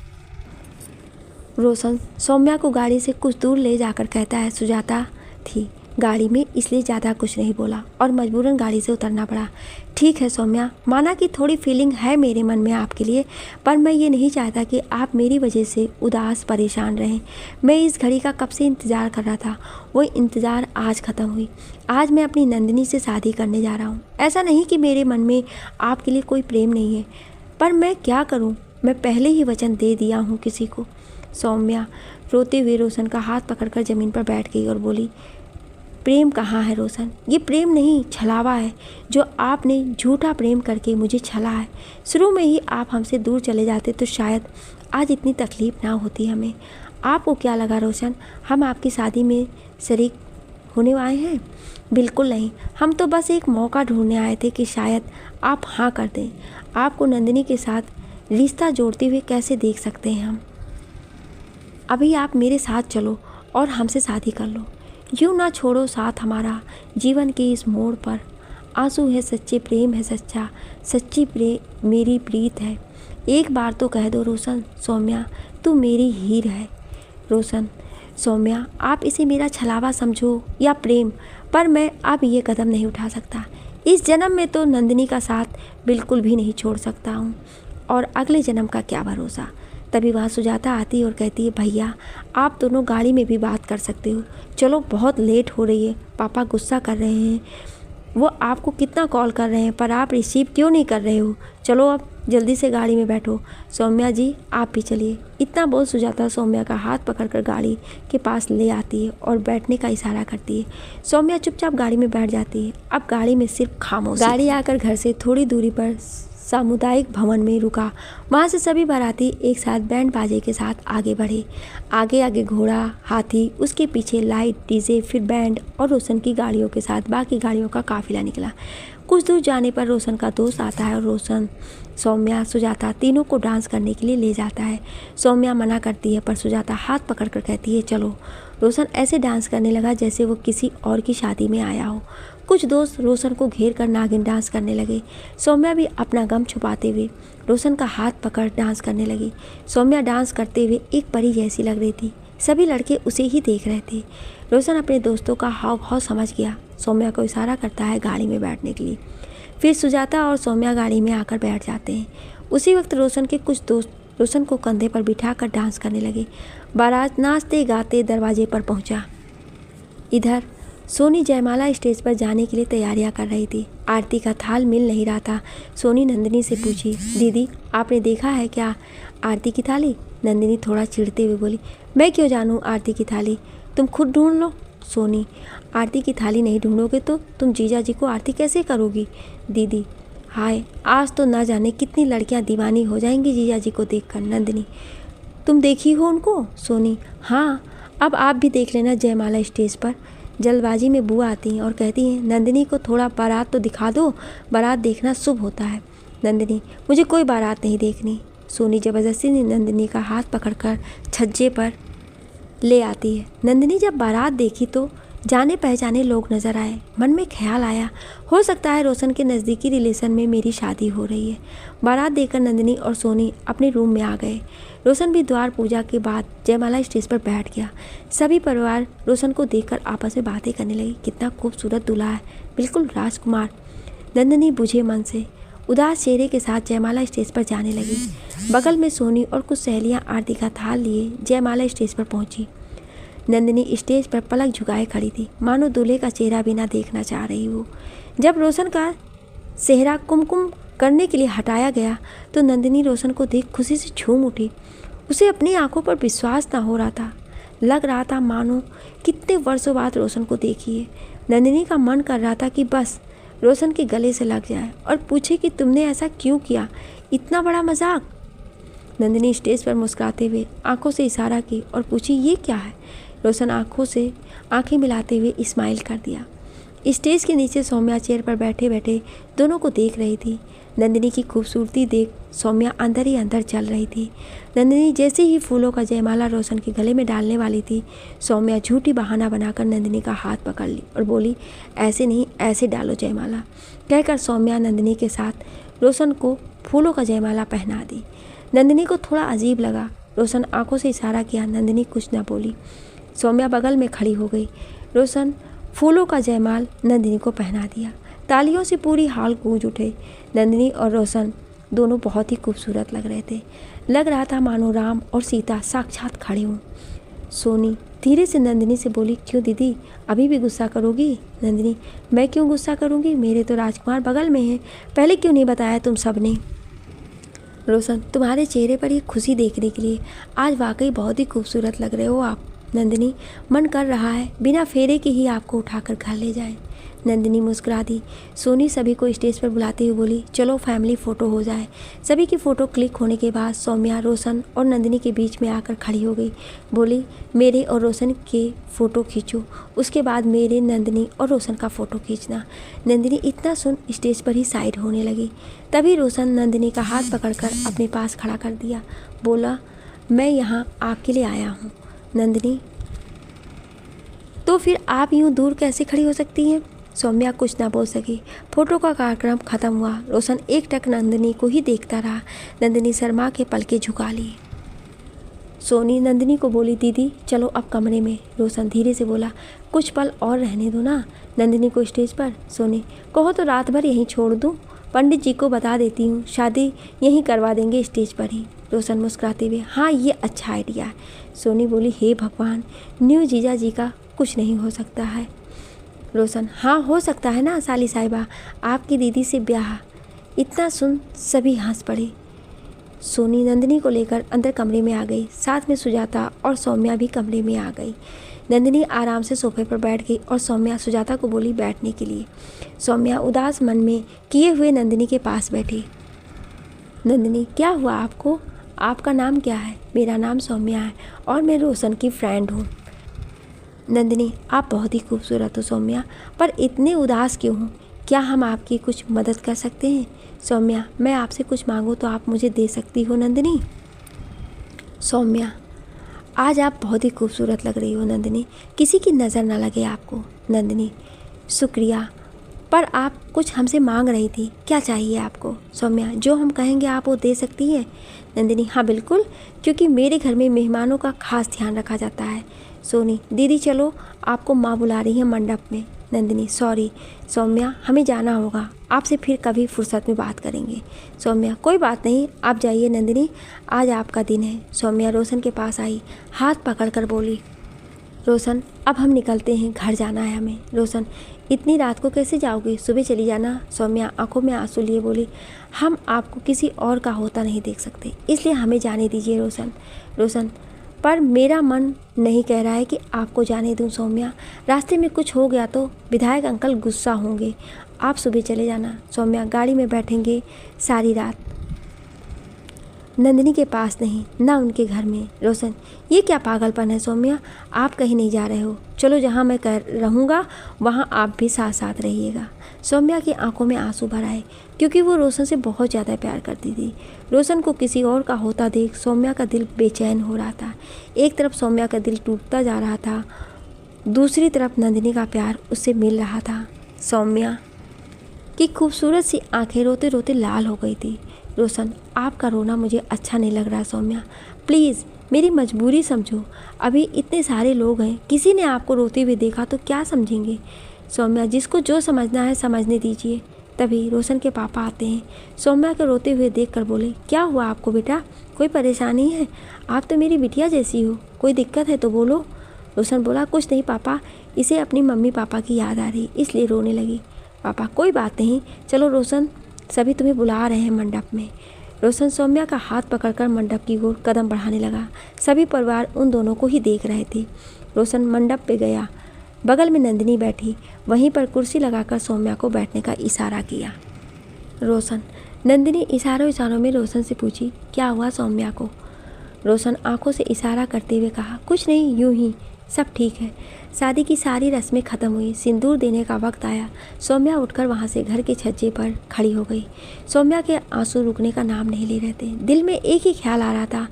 रोशन सौम्या को गाड़ी से कुछ दूर ले जाकर कहता है, सुजाता थी गाड़ी में, इसलिए ज़्यादा कुछ नहीं बोला और मजबूरन गाड़ी से उतरना पड़ा। ठीक है सौम्या, माना कि थोड़ी फीलिंग है मेरे मन में आपके लिए, पर मैं ये नहीं चाहता कि आप मेरी वजह से उदास परेशान रहें। मैं इस घड़ी का कब से इंतज़ार कर रहा था, वो इंतज़ार आज ख़त्म हुई। आज मैं अपनी नंदिनी से शादी करने जा रहा हूँ। ऐसा नहीं कि मेरे मन में आपके लिए कोई प्रेम नहीं है, पर मैं क्या करूँ, मैं पहले ही वचन दे दिया हूँ किसी को। सौम्या रोते हुए रोशन का हाथ पकड़कर ज़मीन पर बैठ गई और बोली, प्रेम कहाँ है रोशन, ये प्रेम नहीं छलावा है जो आपने झूठा प्रेम करके मुझे छला है। शुरू में ही आप हमसे दूर चले जाते तो शायद आज इतनी तकलीफ़ ना होती हमें। आपको क्या लगा रोशन, हम आपकी शादी में शरीक होने आए हैं? बिल्कुल नहीं, हम तो बस एक मौका ढूंढने आए थे कि शायद आप हाँ कर दें। आपको नंदिनी के साथ रिश्ता जोड़ते हुए कैसे देख सकते हैं हम। अभी आप मेरे साथ चलो और हमसे शादी कर लो। यूँ ना छोड़ो साथ हमारा जीवन के इस मोड़ पर। आंसू है सच्चे, प्रेम है सच्चा, सच्ची मेरी प्रीत है। एक बार तो कह दो रोशन, सौम्या तू मेरी हीर है। रोशन, सौम्या आप इसे मेरा छलावा समझो या प्रेम, पर मैं अब ये कदम नहीं उठा सकता। इस जन्म में तो नंदिनी का साथ बिल्कुल भी नहीं छोड़ सकता हूँ, और अगले जन्म का क्या भरोसा। तभी वहाँ सुजाता आती और कहती है, भैया आप दोनों गाड़ी में भी बात कर सकते हो, चलो बहुत लेट हो रही है, पापा गुस्सा कर रहे हैं, वो आपको कितना कॉल कर रहे हैं पर आप रिसीव क्यों नहीं कर रहे हो। चलो अब जल्दी से गाड़ी में बैठो। सौम्या जी आप भी चलिए। इतना बोल सुजाता सौम्या का हाथ पकड़कर गाड़ी के पास ले आती है और बैठने का इशारा करती है। सौम्या चुपचाप गाड़ी में बैठ जाती है। अब गाड़ी में सिर्फ खामोशी। गाड़ी आकर घर से थोड़ी दूरी पर सामुदायिक भवन में रुका। वहाँ से सभी बाराती एक साथ बैंड बाजे के साथ आगे बढ़े। आगे आगे घोड़ा, हाथी, उसके पीछे लाइट, डीजे, फिर बैंड और रोशन की गाड़ियों के साथ बाकी गाड़ियों का काफिला निकला। कुछ दूर जाने पर रोशन का दोस्त आता है और रोशन, सौम्या, सुजाता तीनों को डांस करने के लिए ले जाता है। सौम्या मना करती है पर सुजाता हाथ पकड़कर कहती है, चलो। रोशन ऐसे डांस करने लगा जैसे वो किसी और की शादी में आया हो। कुछ दोस्त रोशन को घेर कर नागिन डांस करने लगे। सौम्या भी अपना गम छुपाते हुए रोशन का हाथ पकड़ डांस करने लगी। सौम्या डांस करते हुए एक परी जैसी लग रही थी। सभी लड़के उसे ही देख रहे थे। रोशन अपने दोस्तों का हाव भाव समझ गया। सौम्या को इशारा करता है गाड़ी में बैठने के लिए। फिर सुजाता और सौम्या गाड़ी में आकर बैठ जाते हैं। उसी वक्त रोशन के कुछ दोस्त रोशन को कंधे पर बिठाकर डांस करने लगे। बारात नाचते गाते दरवाजे पर पहुंचा। इधर सोनी जयमाला स्टेज पर जाने के लिए तैयारियां कर रही थी। आरती का थाल मिल नहीं रहा था। सोनी नंदिनी से पूछी, दीदी आपने देखा है क्या आरती की थाली? नंदिनी थोड़ा चिढ़ते हुए बोली, मैं क्यों जानूँ आरती की थाली, तुम खुद ढूंढ लो। सोनी, आरती की थाली नहीं ढूंढोगे तो तुम जीजा जी को आरती कैसे करोगी? दीदी, हाय आज तो ना जाने कितनी लड़कियां दीवानी हो जाएंगी जीजा जी को देखकर। नंदिनी, तुम देखी हो उनको? सोनी, हाँ, अब आप भी देख लेना जयमाला स्टेज पर। जल्दबाजी में बुआ आती हैं और कहती हैं, नंदिनी को थोड़ा बारात तो दिखा दो, बारात देखना शुभ होता है। नंदिनी, मुझे कोई बारात नहीं देखनी। सोनी ज़बरदस्ती ने नंदिनी का हाथ पकड़कर छज्जे पर ले आती है। नंदिनी जब बारात देखी तो जाने पहचाने लोग नज़र आए। मन में ख्याल आया, हो सकता है रोशन के नज़दीकी रिलेशन में मेरी शादी हो रही है। बारात देखकर नंदिनी और सोनी अपने रूम में आ गए। रोशन भी द्वार पूजा के बाद जयमाला स्टेज पर बैठ गया। सभी परिवार रोशन को देखकर आपस में बातें करने लगी। कितना खूबसूरत दूल्हा है, बिल्कुल राजकुमार। नंदिनी बुझे मन से उदास चेहरे के साथ जयमाला स्टेज पर जाने लगी। बगल में सोनी और कुछ सहेलियां आरती का थाल लिए जयमाला स्टेज पर पहुंची। नंदिनी स्टेज पर पलक झुकाए खड़ी थी, मानो दूल्हे का चेहरा भी ना देखना चाह रही हो। जब रोशन का सेहरा कुमकुम करने के लिए हटाया गया तो नंदिनी रोशन को देख खुशी से झूम उठी। उसे अपनी आंखों पर विश्वास ना हो रहा था। लग रहा था मानो कितने वर्षों बाद रोशन को देखी है। नंदिनी का मन कर रहा था कि बस रोशन के गले से लग जाए और पूछे कि तुमने ऐसा क्यों किया, इतना बड़ा मजाक। नंदिनी स्टेज पर मुस्कुराते हुए आंखों से इशारा की और पूछी, ये क्या है। रोशन आंखों से आंखें मिलाते हुए स्माइल कर दिया। स्टेज के नीचे सौम्या चेयर पर बैठे बैठे दोनों को देख रही थी। नंदिनी की खूबसूरती देख सौम्या अंदर ही अंदर चल रही थी। नंदिनी जैसे ही फूलों का जयमाला रोशन के गले में डालने वाली थी, सौम्या झूठी बहाना बनाकर नंदिनी का हाथ पकड़ ली और बोली, ऐसे नहीं, ऐसे डालो जयमाला। कहकर सौम्या नंदिनी के साथ रोशन को फूलों का जयमाला पहना दी। नंदिनी को थोड़ा अजीब लगा। रोशन आंखों से इशारा किया। नंदिनी कुछ न बोली। सौम्या बगल में खड़ी हो गई। रोशन फूलों का जयमाल नंदिनी को पहना दिया। तालियों से पूरी हॉल गूंज उठे। नंदिनी और रोशन दोनों बहुत ही खूबसूरत लग रहे थे। लग रहा था मानो राम और सीता साक्षात खड़े हों। सोनी धीरे से नंदिनी से बोली, क्यों दीदी, अभी भी गुस्सा करोगी। नंदिनी, मैं क्यों गुस्सा करूँगी, मेरे तो राजकुमार बगल में हैं, पहले क्यों नहीं बताया तुम सब ने। रोशन, तुम्हारे चेहरे पर ये खुशी देखने के लिए आज वाकई बहुत ही खूबसूरत लग रहे हो आप। नंदिनी, मन कर रहा है बिना फेरे के ही आपको उठाकर घर ले जाए। नंदिनी मुस्कुरा दी। सोनी सभी को स्टेज पर बुलाते हुए बोली, चलो फैमिली फ़ोटो हो जाए। सभी की फ़ोटो क्लिक होने के बाद सौम्या रोशन और नंदिनी के बीच में आकर खड़ी हो गई। बोली, मेरे और रोशन के फ़ोटो खींचो, उसके बाद मेरे, नंदिनी और रोशन का फ़ोटो खींचना। नंदिनी इतना सुन स्टेज पर ही साइड होने लगी। तभी रोशन नंदिनी का हाथ पकड़कर अपने पास खड़ा कर दिया। बोला, मैं यहाँ आपके लिए आया हूँ। नंदिनी, तो फिर आप यूँ दूर कैसे खड़ी हो सकती हैं। सौम्या कुछ ना बोल सकी। फोटो का कार्यक्रम खत्म हुआ। रोशन एकटक नंदिनी को ही देखता रहा। नंदिनी शर्मा के पलके झुका ली। सोनी नंदिनी को बोली, दीदी चलो अब कमरे में। रोशन धीरे से बोला, कुछ पल और रहने दो ना नंदिनी को स्टेज पर। सोनी, कहो तो रात भर यहीं छोड़ दूँ, पंडित जी को बता देती हूँ, शादी यहीं करवा देंगे स्टेज पर ही। रोशन मुस्कुराते हुए, हाँ ये अच्छा आइडिया है। सोनी बोली, हे भगवान, न्यू जीजा जी का कुछ नहीं हो सकता है। रोशन, हाँ हो सकता है ना साली साहिबा, आपकी दीदी से ब्याह। इतना सुन सभी हंस पड़े। सोनी नंदिनी को लेकर अंदर कमरे में आ गई। साथ में सुजाता और सौम्या भी कमरे में आ गई। नंदिनी आराम से सोफे पर बैठ गई और सौम्या सुजाता को बोली बैठने के लिए। सौम्या उदास मन में किए हुए नंदिनी के पास बैठी। नंदिनी, क्या हुआ आपको, आपका नाम क्या है। मेरा नाम सौम्या है और मैं रोशन की फ्रेंड हूँ। नंदिनी, आप बहुत ही खूबसूरत हो सौम्या, पर इतने उदास क्यों हो, क्या हम आपकी कुछ मदद कर सकते हैं। सौम्या, मैं आपसे कुछ मांगूं तो आप मुझे दे सकती हो। नंदिनी, सौम्या, आज आप बहुत ही खूबसूरत लग रही हो। नंदिनी, किसी की नज़र ना लगे आपको। नंदिनी, शुक्रिया, पर आप कुछ हमसे मांग रही थी, क्या चाहिए आपको। सौम्या, जो हम कहेंगे आप वो दे सकती हैं। नंदिनी, हाँ बिल्कुल, क्योंकि मेरे घर में मेहमानों का खास ध्यान रखा जाता है। सोनी, दीदी चलो, आपको माँ बुला रही है मंडप में। नंदिनी, सॉरी सौम्या, हमें जाना होगा, आपसे फिर कभी फुर्सत में बात करेंगे। सौम्या, कोई बात नहीं, आप जाइए नंदिनी, आज आपका दिन है। सौम्या रोशन के पास आई, हाथ पकड़कर बोली, रोशन अब हम निकलते हैं, घर जाना है हमें। रोशन, इतनी रात को कैसे जाओगे, सुबह चली जाना। सौम्या आंखों में आंसू लिए बोली, हम आपको किसी और का होता नहीं देख सकते, इसलिए हमें जाने दीजिए। रोशन, रोशन, पर मेरा मन नहीं कह रहा है कि आपको जाने दूं। सौम्या, रास्ते में कुछ हो गया तो विधायक अंकल गुस्सा होंगे, आप सुबह चले जाना। सौम्या, गाड़ी में बैठेंगे सारी रात, नंदिनी के पास नहीं, ना उनके घर में। रोशन, ये क्या पागलपन है सौम्या, आप कहीं नहीं जा रहे हो, चलो जहाँ मैं रहूँगा वहाँ आप भी साथ साथ रहिएगा। सौम्या की आंखों में आंसू भर आए, क्योंकि वो रोशन से बहुत ज़्यादा प्यार करती थी। रोशन को किसी और का होता देख सौम्या का दिल बेचैन हो रहा था। एक तरफ सौम्या का दिल टूटता जा रहा था, दूसरी तरफ नंदिनी का प्यार उससे मिल रहा था। सौम्या की खूबसूरत सी आंखें रोते रोते लाल हो गई थी। रोशन, आपका रोना मुझे अच्छा नहीं लग रहा। सौम्या, प्लीज़ मेरी मजबूरी समझो, अभी इतने सारे लोग हैं, किसी ने आपको रोते हुए देखा तो क्या समझेंगे। सौम्या, जिसको जो समझना है समझने दीजिए। तभी रोशन के पापा आते हैं। सौम्या को रोते हुए देखकर बोले, क्या हुआ आपको बेटा, कोई परेशानी है, आप तो मेरी बिटिया जैसी हो, कोई दिक्कत है तो बोलो। रोशन बोला, कुछ नहीं पापा, इसे अपनी मम्मी पापा की याद आ रही इसलिए रोने लगी। पापा, कोई बात नहीं, चलो रोशन, सभी तुम्हें बुला रहे हैं मंडप में। रोशन सौम्या का हाथ पकड़कर मंडप की ओर कदम बढ़ाने लगा। सभी परिवार उन दोनों को ही देख रहे थे। रोशन मंडप पे गया। बगल में नंदिनी बैठी, वहीं पर कुर्सी लगाकर सौम्या को बैठने का इशारा किया। रोशन, नंदिनी इशारों में रोशन से पूछी, क्या हुआ सौम्या को? रोशन आंखों से इशारा करते हुए कहा, कुछ नहीं, यूं ही, सब ठीक है। शादी की सारी रस्में ख़त्म हुई, सिंदूर देने का वक्त आया। सौम्या उठकर वहाँ से घर के छज्जे पर खड़ी हो गई। सौम्या के आंसू रुकने का नाम नहीं ले रहे थे। दिल में एक ही ख्याल आ रहा था,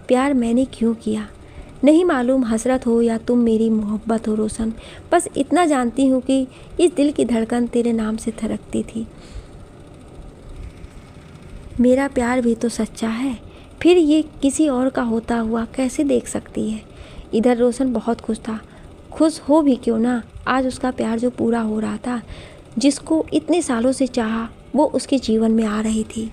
प्यार मैंने क्यों किया? नहीं मालूम हसरत हो या तुम मेरी मोहब्बत हो रोशन, बस इतना जानती हूँ कि इस दिल की धड़कन तेरे नाम से धड़कती थी। मेरा प्यार भी तो सच्चा है, फिर ये किसी और का होता हुआ कैसे देख सकती है? इधर रोशन बहुत खुश था। खुश हो भी क्यों ना, आज उसका प्यार जो पूरा हो रहा था, जिसको इतने सालों से चाहा, वो उसके जीवन में आ रही थी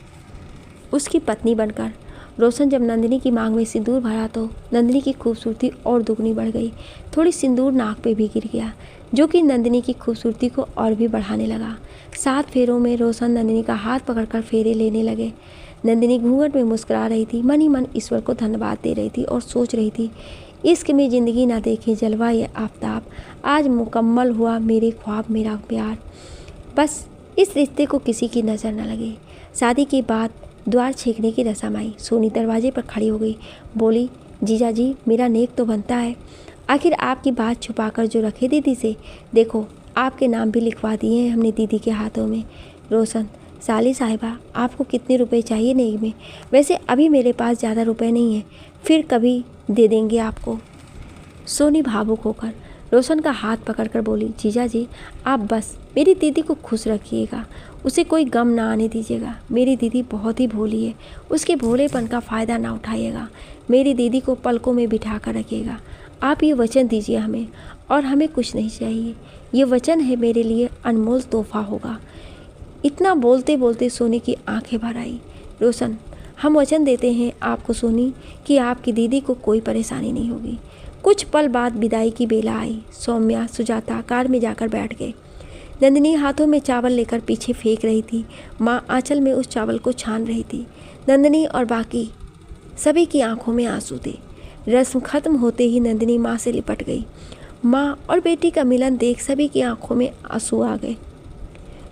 उसकी पत्नी बनकर। रोशन जब नंदिनी की मांग में सिंदूर भरा तो नंदिनी की खूबसूरती और दुगनी बढ़ गई। थोड़ी सिंदूर नाक पे भी गिर गया, जो कि नंदिनी की खूबसूरती को और भी बढ़ाने लगा। 7 फेरों में रोशन नंदिनी का हाथ पकड़कर फेरे लेने लगे। नंदिनी घूंघट में मुस्कुरा रही थी, मन ही मन ईश्वर को धन्यवाद दे रही थी और सोच रही थी, इश्क में ज़िंदगी ना देखे जलवा ये आफ्ताब, आज मुकम्मल हुआ मेरे ख्वाब मेरा प्यार, बस इस रिश्ते को किसी की नज़र न लगे। शादी के बाद द्वार छेकने की रस्म आई। सोनी दरवाजे पर खड़ी हो गई, बोली, जीजा जी, मेरा नेक तो बनता है, आखिर आपकी बात छुपाकर जो रखे दीदी से, देखो आपके नाम भी लिखवा दिए हैं हमने दीदी के हाथों में। रोशन, साली साहिबा, आपको कितने रुपए चाहिए नेक में? वैसे अभी मेरे पास ज़्यादा रुपए नहीं है, फिर कभी दे देंगे आपको। सोनी भावुक होकर रोशन का हाथ पकड़कर बोली, जीजा जी, आप बस मेरी दीदी को खुश रखिएगा, उसे कोई गम ना आने दीजिएगा। मेरी दीदी बहुत ही भोली है, उसके भोलेपन का फ़ायदा ना उठाइएगा। मेरी दीदी को पलकों में बिठा कर रखिएगा। आप ये वचन दीजिए हमें, और हमें कुछ नहीं चाहिए। ये वचन है मेरे लिए अनमोल तोहफा होगा। इतना बोलते बोलते सोनी की आंखें भर आई। रोशन, हम वचन देते हैं आपको सोनी कि आपकी दीदी को कोई परेशानी नहीं होगी। कुछ पल बाद विदाई की बेला आई। सौम्या, सुजाता कार में जाकर बैठ गए। नंदिनी हाथों में चावल लेकर पीछे फेंक रही थी। माँ आंचल में उस चावल को छान रही थी। नंदिनी और बाकी सभी की आंखों में आंसू थे। रस्म खत्म होते ही नंदिनी माँ से लिपट गई। माँ और बेटी का मिलन देख सभी की आंखों में आंसू आ गए।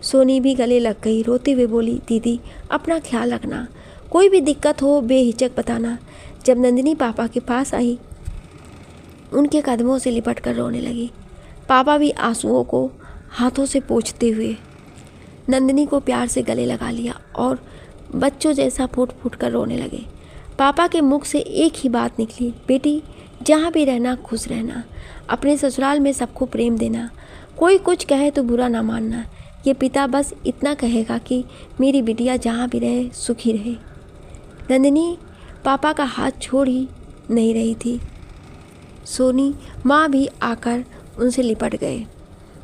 सोनी भी गले लग गई, रोते हुए बोली, दीदी अपना ख्याल रखना, कोई भी दिक्कत हो बेहिचक बताना। जब नंदिनी पापा के पास आई, उनके कदमों से लिपट कर रोने लगी। पापा भी आंसुओं को हाथों से पोंछते हुए नंदिनी को प्यार से गले लगा लिया और बच्चों जैसा फूट फूट कर रोने लगे। पापा के मुख से एक ही बात निकली, बेटी जहाँ भी रहना खुश रहना, अपने ससुराल में सबको प्रेम देना, कोई कुछ कहे तो बुरा ना मानना। ये पिता बस इतना कहेगा कि मेरी बिटिया जहाँ भी रहे सुखी रहे। नंदिनी पापा का हाथ छोड़ ही नहीं रही थी। सोनी माँ भी आकर उनसे लिपट गए।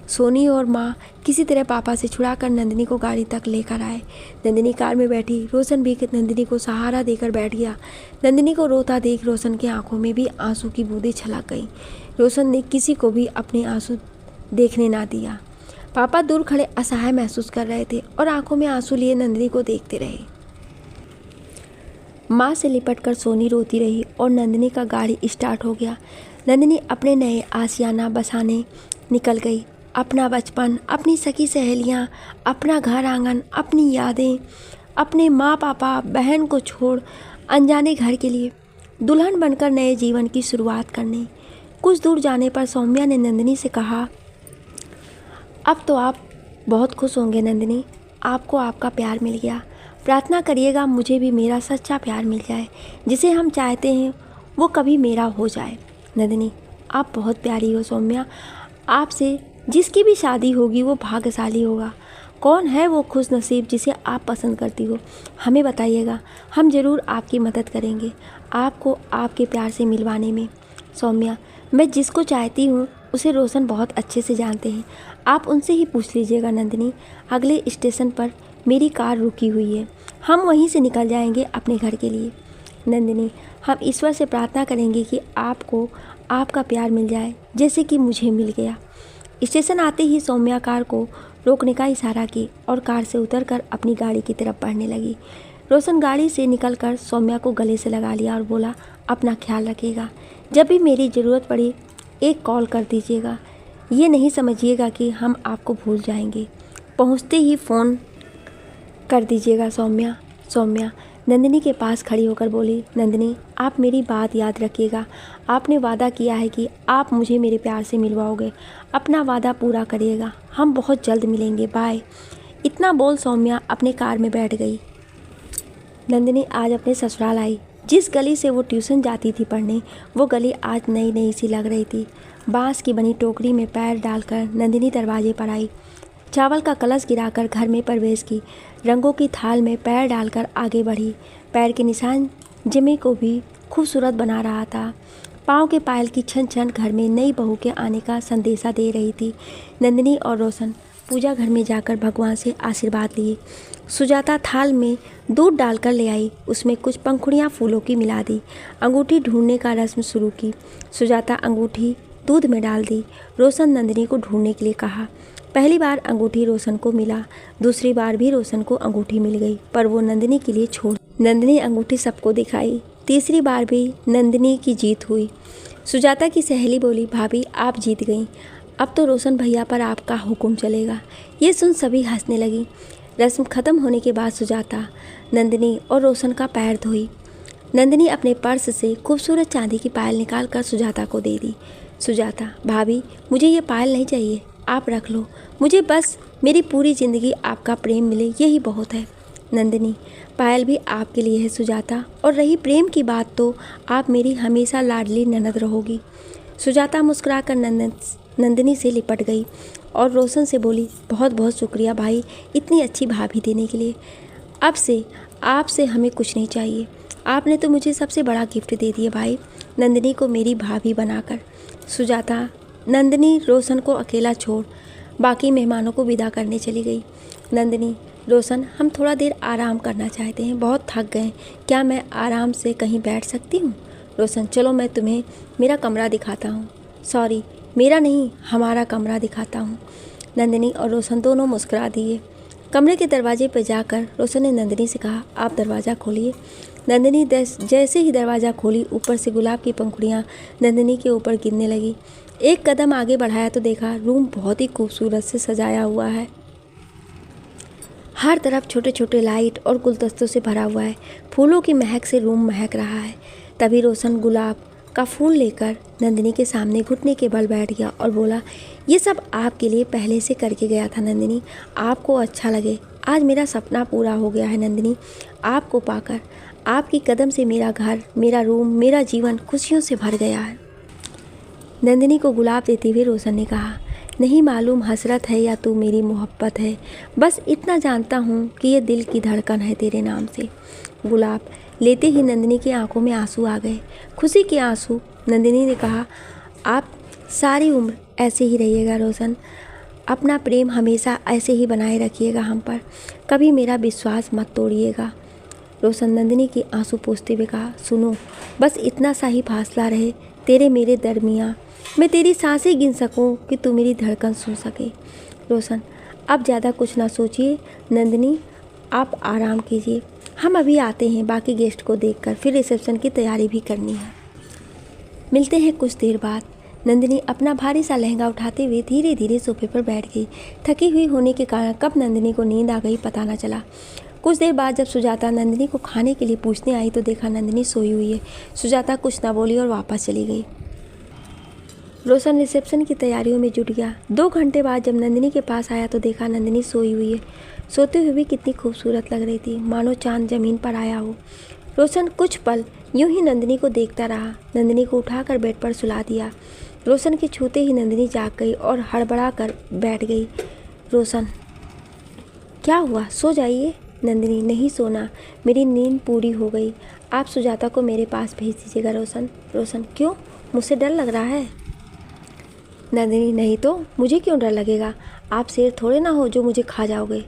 सोनी और माँ किसी तरह पापा से छुड़ाकर नंदिनी को गाड़ी तक लेकर आए। नंदिनी कार में बैठी, रोशन भी नंदिनी को सहारा देकर बैठ गया। नंदिनी को रोता देख रोशन की आंखों में भी आंसू की बूंदें छलक गईं। रोशन ने किसी को भी अपने आंसू देखने ना दिया। पापा दूर खड़े असहाय महसूस कर रहे थे और आंखों में आंसू लिए नंदिनी को देखते रहे। माँ से लिपटकर सोनी रोती रही और नंदिनी का गाड़ी स्टार्ट हो गया। नंदिनी अपने नए आशियाना बसाने निकल गई। अपना बचपन, अपनी सखी सहेलियाँ, अपना घर आंगन, अपनी यादें, अपने माँ पापा बहन को छोड़ अनजाने घर के लिए दुल्हन बनकर नए जीवन की शुरुआत करने। कुछ दूर जाने पर सौम्या ने नंदिनी से कहा, अब तो आप बहुत खुश होंगे नंदिनी, आपको आपका प्यार मिल गया। प्रार्थना करिएगा मुझे भी मेरा सच्चा प्यार मिल जाए, जिसे हम चाहते हैं वो कभी मेरा हो जाए। नंदिनी, आप बहुत प्यारी हो सौम्या, आपसे जिसकी भी शादी होगी वो भाग्यशाली होगा। कौन है वो खुश नसीब जिसे आप पसंद करती हो, हमें बताइएगा, हम ज़रूर आपकी मदद करेंगे आपको आपके प्यार से मिलवाने में। सौम्या, मैं जिसको चाहती हूँ उसे रोशन बहुत अच्छे से जानते हैं, आप उनसे ही पूछ लीजिएगा। नंदिनी, अगले स्टेशन पर मेरी कार रुकी हुई है, हम वहीं से निकल जाएंगे अपने घर के लिए। नंदिनी, हम ईश्वर से प्रार्थना करेंगे कि आपको आपका प्यार मिल जाए जैसे कि मुझे मिल गया। स्टेशन आते ही सौम्या कार को रोकने का इशारा की और कार से उतरकर अपनी गाड़ी की तरफ बढ़ने लगी। रोशन गाड़ी से निकलकर सौम्या को गले से लगा लिया और बोला, अपना ख्याल रखिएगा। जब भी मेरी ज़रूरत पड़ी एक कॉल कर दीजिएगा। ये नहीं समझिएगा कि हम आपको भूल जाएंगे। पहुंचते ही फ़ोन कर दीजिएगा सौम्या। सौम्या नंदिनी के पास खड़ी होकर बोली, नंदिनी आप मेरी बात याद रखिएगा। आपने वादा किया है कि आप मुझे मेरे प्यार से मिलवाओगे। अपना वादा पूरा करिएगा। हम बहुत जल्द मिलेंगे, बाय। इतना बोल सौम्या अपने कार में बैठ गई। नंदिनी आज अपने ससुराल आई। जिस गली से वो ट्यूशन जाती थी पढ़ने, वो गली आज नई नई सी लग रही थी। बांस की बनी टोकरी में पैर डालकर नंदिनी दरवाजे पर आई। चावल का कलश गिराकर घर में प्रवेश की। रंगों की थाल में पैर डालकर आगे बढ़ी। पैर के निशान जमी को भी खूबसूरत बना रहा था। पाँव के पायल की छन छन घर में नई बहू के आने का संदेशा दे रही थी। नंदिनी और रोशन पूजा घर में जाकर भगवान से आशीर्वाद लिए। सुजाता थाल में दूध डालकर ले आई। उसमें कुछ पंखुड़ियाँ फूलों की मिला दी। अंगूठी ढूंढने का रस्म शुरू की। सुजाता अंगूठी दूध में डाल दी। रोशन नंदिनी को ढूंढने के लिए कहा। पहली बार अंगूठी रोशन को मिला, दूसरी बार भी रोशन को अंगूठी मिल गई, पर वो नंदिनी के लिए छोड़। नंदिनी अंगूठी सबको दिखाई। तीसरी बार भी नंदिनी की जीत हुई। सुजाता की सहेली बोली, भाभी आप जीत गई, अब तो रोशन भैया पर आपका हुक्म चलेगा। ये सुन सभी हंसने लगी। रस्म खत्म होने के बाद सुजाता नंदिनी और रोशन का पैर धोई। नंदिनी अपने पर्स से खूबसूरत चांदी की पायल निकाल कर सुजाता को दे दी। सुजाता, भाभी मुझे ये पायल नहीं चाहिए, आप रख लो। मुझे बस मेरी पूरी ज़िंदगी आपका प्रेम मिले, यही बहुत है। नंदिनी, पायल भी आपके लिए है सुजाता, और रही प्रेम की बात तो आप मेरी हमेशा लाडली ननद रहोगी। सुजाता मुस्कुराकर नंदिनी से लिपट गई और रोशन से बोली, बहुत बहुत शुक्रिया भाई इतनी अच्छी भाभी देने के लिए। अब से आपसे हमें कुछ नहीं चाहिए। आपने तो मुझे सबसे बड़ा गिफ्ट दे दिया भाई, नंदिनी को मेरी भाभी बनाकर। सुजाता नंदिनी रोशन को अकेला छोड़ बाकी मेहमानों को विदा करने चली गई। नंदिनी, रोशन हम थोड़ा देर आराम करना चाहते हैं, बहुत थक गए, क्या मैं आराम से कहीं बैठ सकती हूँ? रोशन, चलो मैं तुम्हें मेरा कमरा दिखाता हूँ। सॉरी, मेरा नहीं, हमारा कमरा दिखाता हूँ। नंदिनी और रोशन दोनों मुस्कुरा दिए। कमरे के दरवाजे पर जाकर रोशन ने नंदिनी से कहा, आप दरवाज़ा खोलिए। नंदिनी जैसे ही दरवाज़ा खोली, ऊपर से गुलाब की पंखुड़ियाँ नंदिनी के ऊपर गिरने लगी। एक कदम आगे बढ़ाया तो देखा रूम बहुत ही खूबसूरत से सजाया हुआ है। हर तरफ छोटे छोटे लाइट और गुलदस्तों से भरा हुआ है। फूलों की महक से रूम महक रहा है। तभी रोशन गुलाब का फूल लेकर नंदिनी के सामने घुटने के बल बैठ गया और बोला, ये सब आपके लिए पहले से करके गया था नंदिनी, आपको अच्छा लगे। आज मेरा सपना पूरा हो गया है नंदिनी, आपको पाकर। आपकी कदम से मेरा घर, मेरा रूम, मेरा जीवन खुशियों से भर गया है। नंदिनी को गुलाब देते हुए रोशन ने कहा, नहीं मालूम हसरत है या तू मेरी मोहब्बत है, बस इतना जानता हूँ कि ये दिल की धड़कन है तेरे नाम से। गुलाब लेते ही नंदिनी की आंखों में आंसू आ गए, खुशी के आंसू। नंदिनी ने कहा, आप सारी उम्र ऐसे ही रहिएगा रोशन, अपना प्रेम हमेशा ऐसे ही बनाए रखिएगा हम पर, कभी मेरा विश्वास मत तोड़िएगा। रोशन नंदिनी की आंसू पोंछते हुए कहा, सुनो, बस इतना सा ही फासला रहे तेरे मेरे दरमियाँ, मैं तेरी सांसें गिन सकूं कि तू मेरी धड़कन सुन सके। रोशन, अब ज़्यादा कुछ ना सोचिए। नंदिनी, आप आराम कीजिए, हम अभी आते हैं, बाकी गेस्ट को देखकर फिर रिसेप्शन की तैयारी भी करनी है। मिलते हैं कुछ देर बाद। नंदिनी अपना भारी सा लहंगा उठाते हुए धीरे धीरे सोफे पर बैठ गई। थकी हुई होने के कारण कब नंदिनी को नींद आ गई पता न चला। कुछ देर बाद जब सुजाता नंदिनी को खाने के लिए पूछने आई तो देखा नंदिनी सोई हुई है। सुजाता कुछ ना बोली और वापस चली गई। रोशन रिसेप्शन की तैयारियों में जुट गया। 2 घंटे बाद जब नंदिनी के पास आया तो देखा नंदिनी सोई हुई है। सोते हुए भी कितनी खूबसूरत लग रही थी, मानो चांद जमीन पर आया हो। रोशन कुछ पल यूं ही नंदिनी को देखता रहा। नंदिनी को उठाकर बेड पर सुला दिया। रोशन के छूते ही नंदिनी जाग गई और हड़बड़ा कर बैठ गई। रोशन, क्या हुआ, सो जाइए। नंदिनी, नहीं सोना, मेरी नींद पूरी हो गई, आप सुजाता को मेरे पास भेज दीजिएगा। रोशन, रोशन, क्यों, मुझसे डर लग रहा है? नंदिनी, नहीं तो मुझे क्यों डर लगेगा, आप शेर थोड़े ना हो जो मुझे खा जाओगे।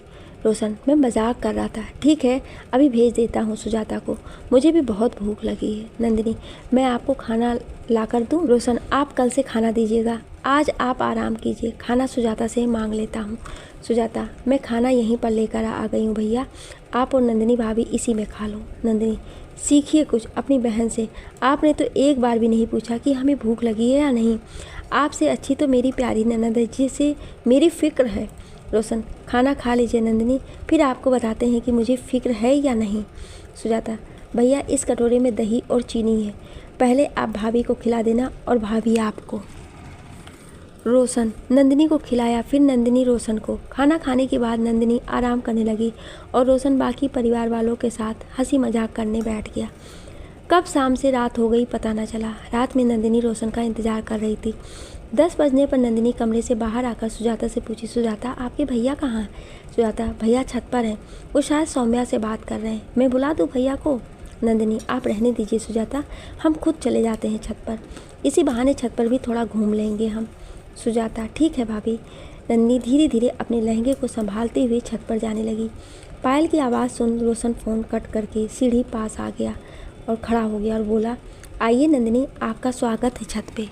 रोशन, मैं मजाक कर रहा था। ठीक है, अभी भेज देता हूँ सुजाता को, मुझे भी बहुत भूख लगी है। नंदिनी, मैं आपको खाना ला कर दूँ? रोशन, आप कल से खाना दीजिएगा, आज आप आराम कीजिए, खाना सुजाता से मांग लेता हूँ। सुजाता, मैं खाना यहीं पर लेकर आ गई हूँ भैया, आप और नंदिनी भाभी इसी में खा लो। नंदिनी, सीखिए कुछ अपनी बहन से, आपने तो एक बार भी नहीं पूछा कि हमें भूख लगी है या नहीं। आपसे अच्छी तो मेरी प्यारी ननद है जिसे मेरी फ़िक्र है। रोशन, खाना खा लीजिए नंदिनी, फिर आपको बताते हैं कि मुझे फ़िक्र है या नहीं। सुजाता, भैया इस कटोरे में दही और चीनी है, पहले आप भाभी को खिला देना और भाभी आपको। रोशन नंदिनी को खिलाया, फिर नंदिनी रोशन को। खाना खाने के बाद नंदिनी आराम करने लगी और रोशन बाकी परिवार वालों के साथ हंसी मजाक करने बैठ गया। कब शाम से रात हो गई पता न चला। रात में नंदिनी रोशन का इंतज़ार कर रही थी। 10 बजने पर नंदिनी कमरे से बाहर आकर सुजाता से पूछी, सुजाता आपके भैया कहाँ हैं? सुजाता, भैया छत पर हैं, वो शायद सौम्या से बात कर रहे हैं, मैं बुला दूँ भैया को? नंदिनी, आप रहने दीजिए सुजाता, हम खुद चले जाते हैं छत पर, इसी बहाने छत पर भी थोड़ा घूम लेंगे हम। सुजाता, ठीक है भाभी। नंदिनी धीरे धीरे अपने लहंगे को संभालते हुए छत पर जाने लगी। पायल की आवाज़ सुन रोशन फ़ोन कट करके सीढ़ी पास आ गया और खड़ा हो गया और बोला, आइए नंदिनी, आपका स्वागत है छत पे।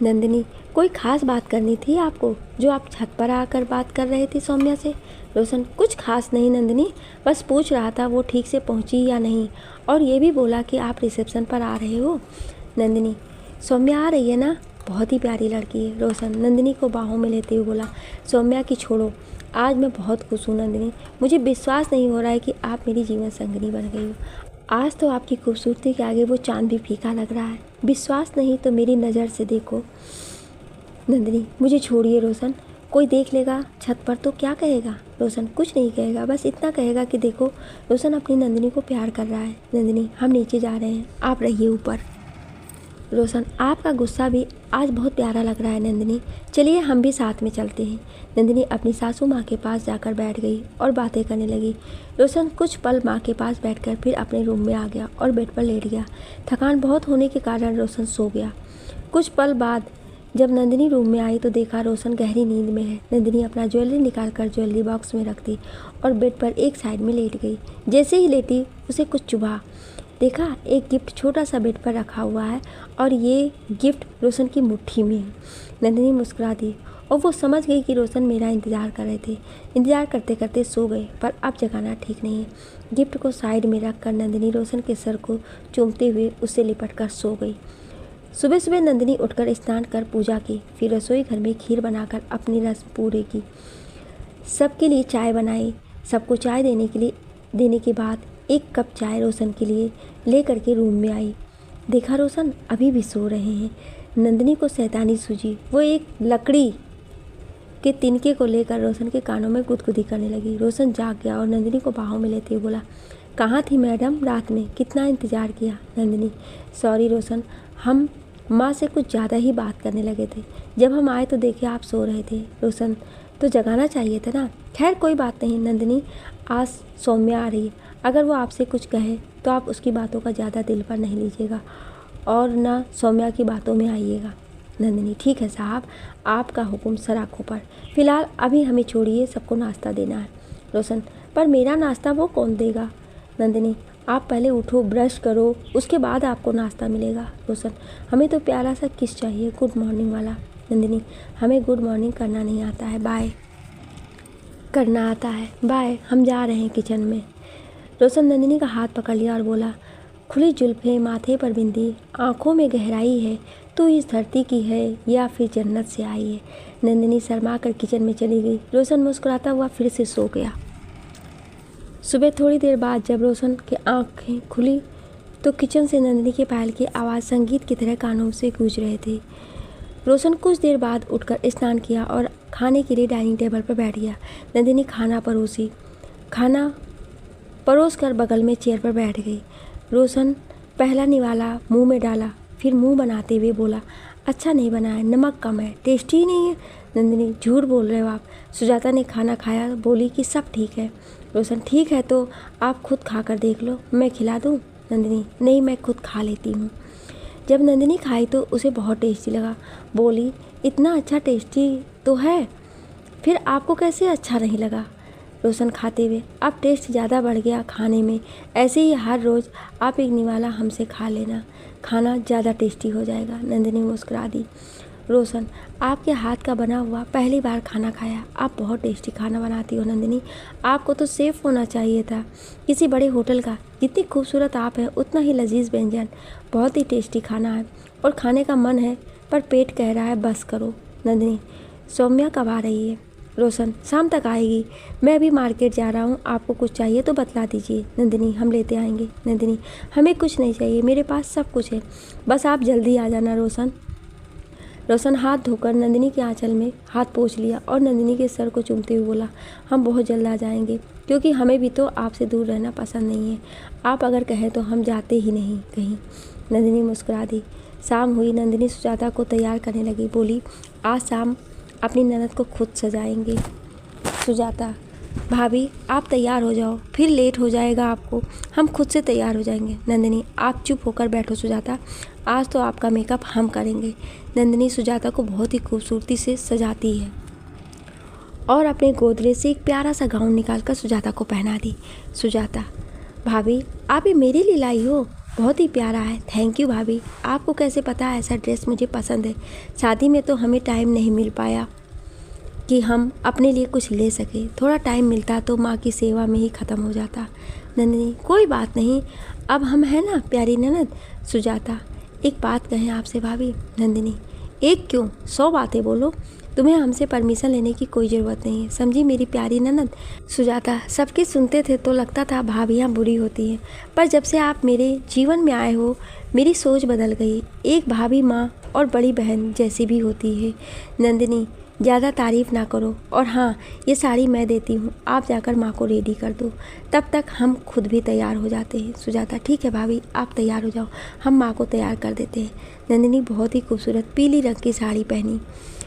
नंदिनी, कोई ख़ास बात करनी थी आपको जो आप छत पर आकर बात कर रहे थे सौम्या से? रोशन, कुछ खास नहीं नंदिनी, बस पूछ रहा था वो ठीक से पहुंची या नहीं, और ये भी बोला कि आप रिसेप्शन पर आ रहे हो। नंदिनी, सौम्या आ रही है ना, बहुत ही प्यारी लड़की है। रोशन नंदिनी को बाहों में लेते हुए बोला, सौम्या की छोड़ो, आज मैं बहुत खुश हूँ नंदिनी, मुझे विश्वास नहीं हो रहा है कि आप मेरी जीवन संगिनी बन गई हो। आज तो आपकी खूबसूरती के आगे वो चांद भी फीका लग रहा है, विश्वास नहीं तो मेरी नज़र से देखो। नंदिनी, मुझे छोड़िए रोशन, कोई देख लेगा छत पर तो क्या कहेगा? रोशन, कुछ नहीं कहेगा, बस इतना कहेगा कि देखो रोशन अपनी नंदिनी को प्यार कर रहा है। नंदिनी, हम नीचे जा रहे हैं, आप रहिए ऊपर। रोशन, आपका गुस्सा भी आज बहुत प्यारा लग रहा है नंदिनी, चलिए हम भी साथ में चलते हैं। नंदिनी अपनी सासू माँ के पास जाकर बैठ गई और बातें करने लगी। रोशन कुछ पल माँ के पास बैठकर फिर अपने रूम में आ गया और बेड पर लेट गया। थकान बहुत होने के कारण रोशन सो गया। कुछ पल बाद जब नंदिनी रूम में आई तो देखा रोशन गहरी नींद में है। नंदिनी अपना ज्वेलरी निकालकर ज्वेलरी बॉक्स में रख दी और बेड पर एक साइड में लेट गई। जैसे ही लेटी उसे कुछ चुभा, देखा एक गिफ्ट छोटा सा बेड पर रखा हुआ है और ये गिफ्ट रोशन की मुट्ठी में है। नंदिनी मुस्कुरा दी और वो समझ गई कि रोशन मेरा इंतज़ार कर रहे थे। इंतज़ार करते करते सो गए, पर अब जगाना ठीक नहीं है। गिफ्ट को साइड में रख कर नंदिनी रोशन के सर को चूमते हुए उससे लिपट कर सो गई। सुबह सुबह नंदिनी उठकर स्नान कर पूजा की, फिर रसोई घर में खीर बनाकर अपनी रस्म पूरी की। सबके लिए चाय बनाई। सबको चाय देने के बाद एक कप चाय रोशन के लिए ले करके रूम में आई। देखा रोशन अभी भी सो रहे हैं। नंदिनी को शैतानी सूझी, वो एक लकड़ी के तिनके को लेकर रोशन के कानों में गुदगुदी करने लगी। रोशन जाग गया और नंदिनी को बाहों में लेते हुए बोला, कहाँ थी मैडम, रात में कितना इंतज़ार किया। नंदिनी, सॉरी रोशन, हम माँ से कुछ ज़्यादा ही बात करने लगे थे, जब हम आए तो देखे आप सो रहे थे। रोशन, तो जगाना चाहिए था ना। खैर कोई बात नहीं नंदिनी, आज सौम्या आ रही है, अगर वो आपसे कुछ कहे तो आप उसकी बातों का ज़्यादा दिल पर नहीं लीजिएगा और ना सौम्या की बातों में आइएगा। नंदिनी, ठीक है साहब, आपका हुक्म सर आँखों पर। फ़िलहाल अभी हमें छोड़िए, सबको नाश्ता देना है। रोशन, पर मेरा नाश्ता वो कौन देगा? नंदिनी, आप पहले उठो, ब्रश करो, उसके बाद आपको नाश्ता मिलेगा। रोशन, हमें तो प्यारा सा किस चाहिए, गुड मॉर्निंग वाला। नंदिनी, हमें गुड मॉर्निंग करना नहीं आता है, बाय करना आता है, बाय, हम जा रहे हैं किचन में। रोशन नंदिनी का हाथ पकड़ लिया और बोला, खुली जुल्फ़ें, माथे पर बिंदी, आँखों में गहराई है, तू इस धरती की है या फिर जन्नत से आई है। नंदिनी शर्मा कर किचन में चली गई। रोशन मुस्कुराता हुआ फिर से सो गया। सुबह थोड़ी देर बाद जब रोशन की आँखें खुली तो किचन से नंदिनी के पायल की आवाज़ संगीत की तरह कानों से गूंज रहे थे। रोशन कुछ देर बाद उठकर स्नान किया और खाने के लिए डाइनिंग टेबल पर बैठ गया। नंदिनी खाना परोस कर बगल में चेयर पर बैठ गई। रोशन पहला निवाला मुंह में डाला, फिर मुंह बनाते हुए बोला, अच्छा नहीं बना है, नमक कम है, टेस्टी ही नहीं है। नंदिनी, झूठ बोल रहे हो आप। सुजाता ने खाना खाया, बोली कि सब ठीक है। रोशन, ठीक है तो आप खुद खा कर देख लो, मैं खिला दूँ? नंदिनी, नहीं, मैं खुद खा लेती हूँ। जब नंदिनी खाई तो उसे बहुत टेस्टी लगा। बोली, इतना अच्छा टेस्टी तो है, फिर आपको कैसे अच्छा नहीं लगा? रोशन खाते हुए। अब टेस्ट ज़्यादा बढ़ गया खाने में, ऐसे ही हर रोज़ आप एक निवाला हमसे खा लेना, खाना ज़्यादा टेस्टी हो जाएगा। नंदिनी मुस्कुरा दी। रोशन, आपके हाथ का बना हुआ पहली बार खाना खाया। आप बहुत टेस्टी खाना बनाती हो नंदिनी, आपको तो सेफ होना चाहिए था किसी बड़े होटल का। जितनी खूबसूरत आप हैं उतना ही लजीज व्यंजन, बहुत ही टेस्टी खाना है और खाने का मन है पर पेट कह रहा है बस करो। नंदिनी, सौम्या कब आ रही है? रोशन, शाम तक आएगी, मैं अभी मार्केट जा रहा हूँ, आपको कुछ चाहिए तो बतला दीजिए। नंदिनी, हम लेते आएंगे। नंदिनी, हमें कुछ नहीं चाहिए, मेरे पास सब कुछ है, बस आप जल्दी आ जाना। रोशन हाथ धोकर नंदिनी के आंचल में हाथ पोंछ लिया और नंदिनी के सर को चूमते हुए बोला, हम बहुत जल्द आ जाएंगे, क्योंकि हमें भी तो आपसे दूर रहना पसंद नहीं है। आप अगर कहें तो हम जाते ही नहीं कहीं। नंदिनी मुस्कुरा दी। शाम हुई। नंदिनी सुजाता को तैयार करने लगी। बोली, आज शाम अपनी ननद को खुद सजाएंगे। सुजाता, भाभी आप तैयार हो जाओ, फिर लेट हो जाएगा आपको, हम खुद से तैयार हो जाएंगे। नंदिनी, आप चुप होकर बैठो सुजाता, आज तो आपका मेकअप हम करेंगे। नंदिनी सुजाता को बहुत ही खूबसूरती से सजाती है और अपने गोदरेज से एक प्यारा सा गाउन निकालकर सुजाता को पहना दी। सुजाता, भाभी आप ये मेरे लिए लाई हो, बहुत ही प्यारा है। थैंक यू भाभी, आपको कैसे पता ऐसा ड्रेस मुझे पसंद है? शादी में तो हमें टाइम नहीं मिल पाया कि हम अपने लिए कुछ ले सके, थोड़ा टाइम मिलता तो माँ की सेवा में ही ख़त्म हो जाता। नंदिनी, कोई बात नहीं, अब हम हैं ना प्यारी ननद। सुजाता, एक बात कहें आपसे भाभी। नंदिनी, एक क्यों, 100 बातें बोलो, तुम्हें हमसे परमिशन लेने की कोई ज़रूरत नहीं है, समझी मेरी प्यारी ननद। सुजाता, सबके सुनते थे तो लगता था भाभियाँ बुरी होती हैं, पर जब से आप मेरे जीवन में आए हो मेरी सोच बदल गई। एक भाभी माँ और बड़ी बहन जैसी भी होती है। नंदिनी, ज़्यादा तारीफ़ ना करो, और हाँ ये साड़ी मैं देती हूँ, आप जाकर माँ को रेडी कर दो, तब तक हम खुद भी तैयार हो जाते हैं। सुजाता, ठीक है भाभी आप तैयार हो जाओ, हम माँ को तैयार कर देते हैं। नंदिनी बहुत ही खूबसूरत पीली रंग की साड़ी पहनी,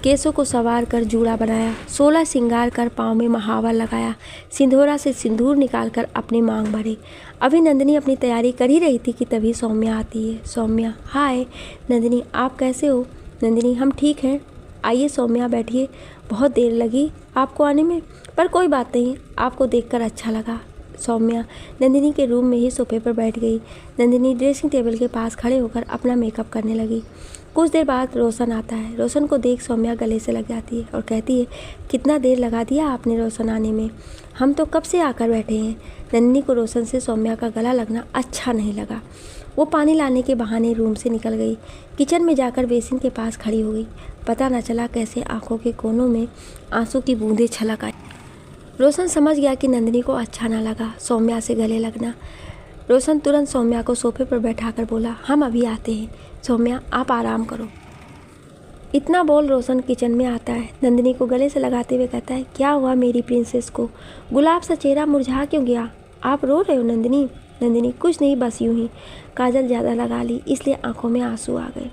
केसों को संवार कर जूड़ा बनाया, 16 श्रृंगार कर पाँव में महावर लगाया, सिंदूरा से सिंदूर निकाल कर अपनी मांग भरे। अभी नंदिनी अपनी तैयारी कर ही रही थी कि तभी सौम्या आती है। सौम्या, हाय। नंदिनी, आप कैसे हो? नंदिनी, हम ठीक हैं, आइए सौम्या बैठिए, बहुत देर लगी आपको आने में, पर कोई बात नहीं, आपको देखकर अच्छा लगा। सौम्या नंदिनी के रूम में ही सोफे पर बैठ गई। नंदिनी ड्रेसिंग टेबल के पास खड़े होकर अपना मेकअप करने लगी। कुछ देर बाद रोशन आता है। रोशन को देख सौम्या गले से लग जाती है और कहती है, कितना देर लगा दिया आपने रोशन आने में, हम तो कब से आकर बैठे हैं। नंदिनी को रोशन से सौम्या का गला लगना अच्छा नहीं लगा। वो पानी लाने के बहाने रूम से निकल गई। किचन में जाकर बेसिन के पास खड़ी हो गई। पता न चला कैसे आंखों के कोनों में आंसू की बूंदें छलक आई। रोशन समझ गया कि नंदिनी को अच्छा ना लगा सौम्या से गले लगना। रोशन तुरंत सौम्या को सोफे पर बैठाकर बोला, हम अभी आते हैं, सौम्या आप आराम करो। इतना बोल रोशन किचन में आता है। नंदिनी को गले से लगाते हुए कहता है, क्या हुआ मेरी प्रिंसेस को, गुलाब सा चेहरा मुरझा क्यों गया, आप रो रहे हो नंदिनी? नंदिनी, कुछ नहीं, बस यूं ही, काजल ज़्यादा लगा ली इसलिए आंखों में आंसू आ गए।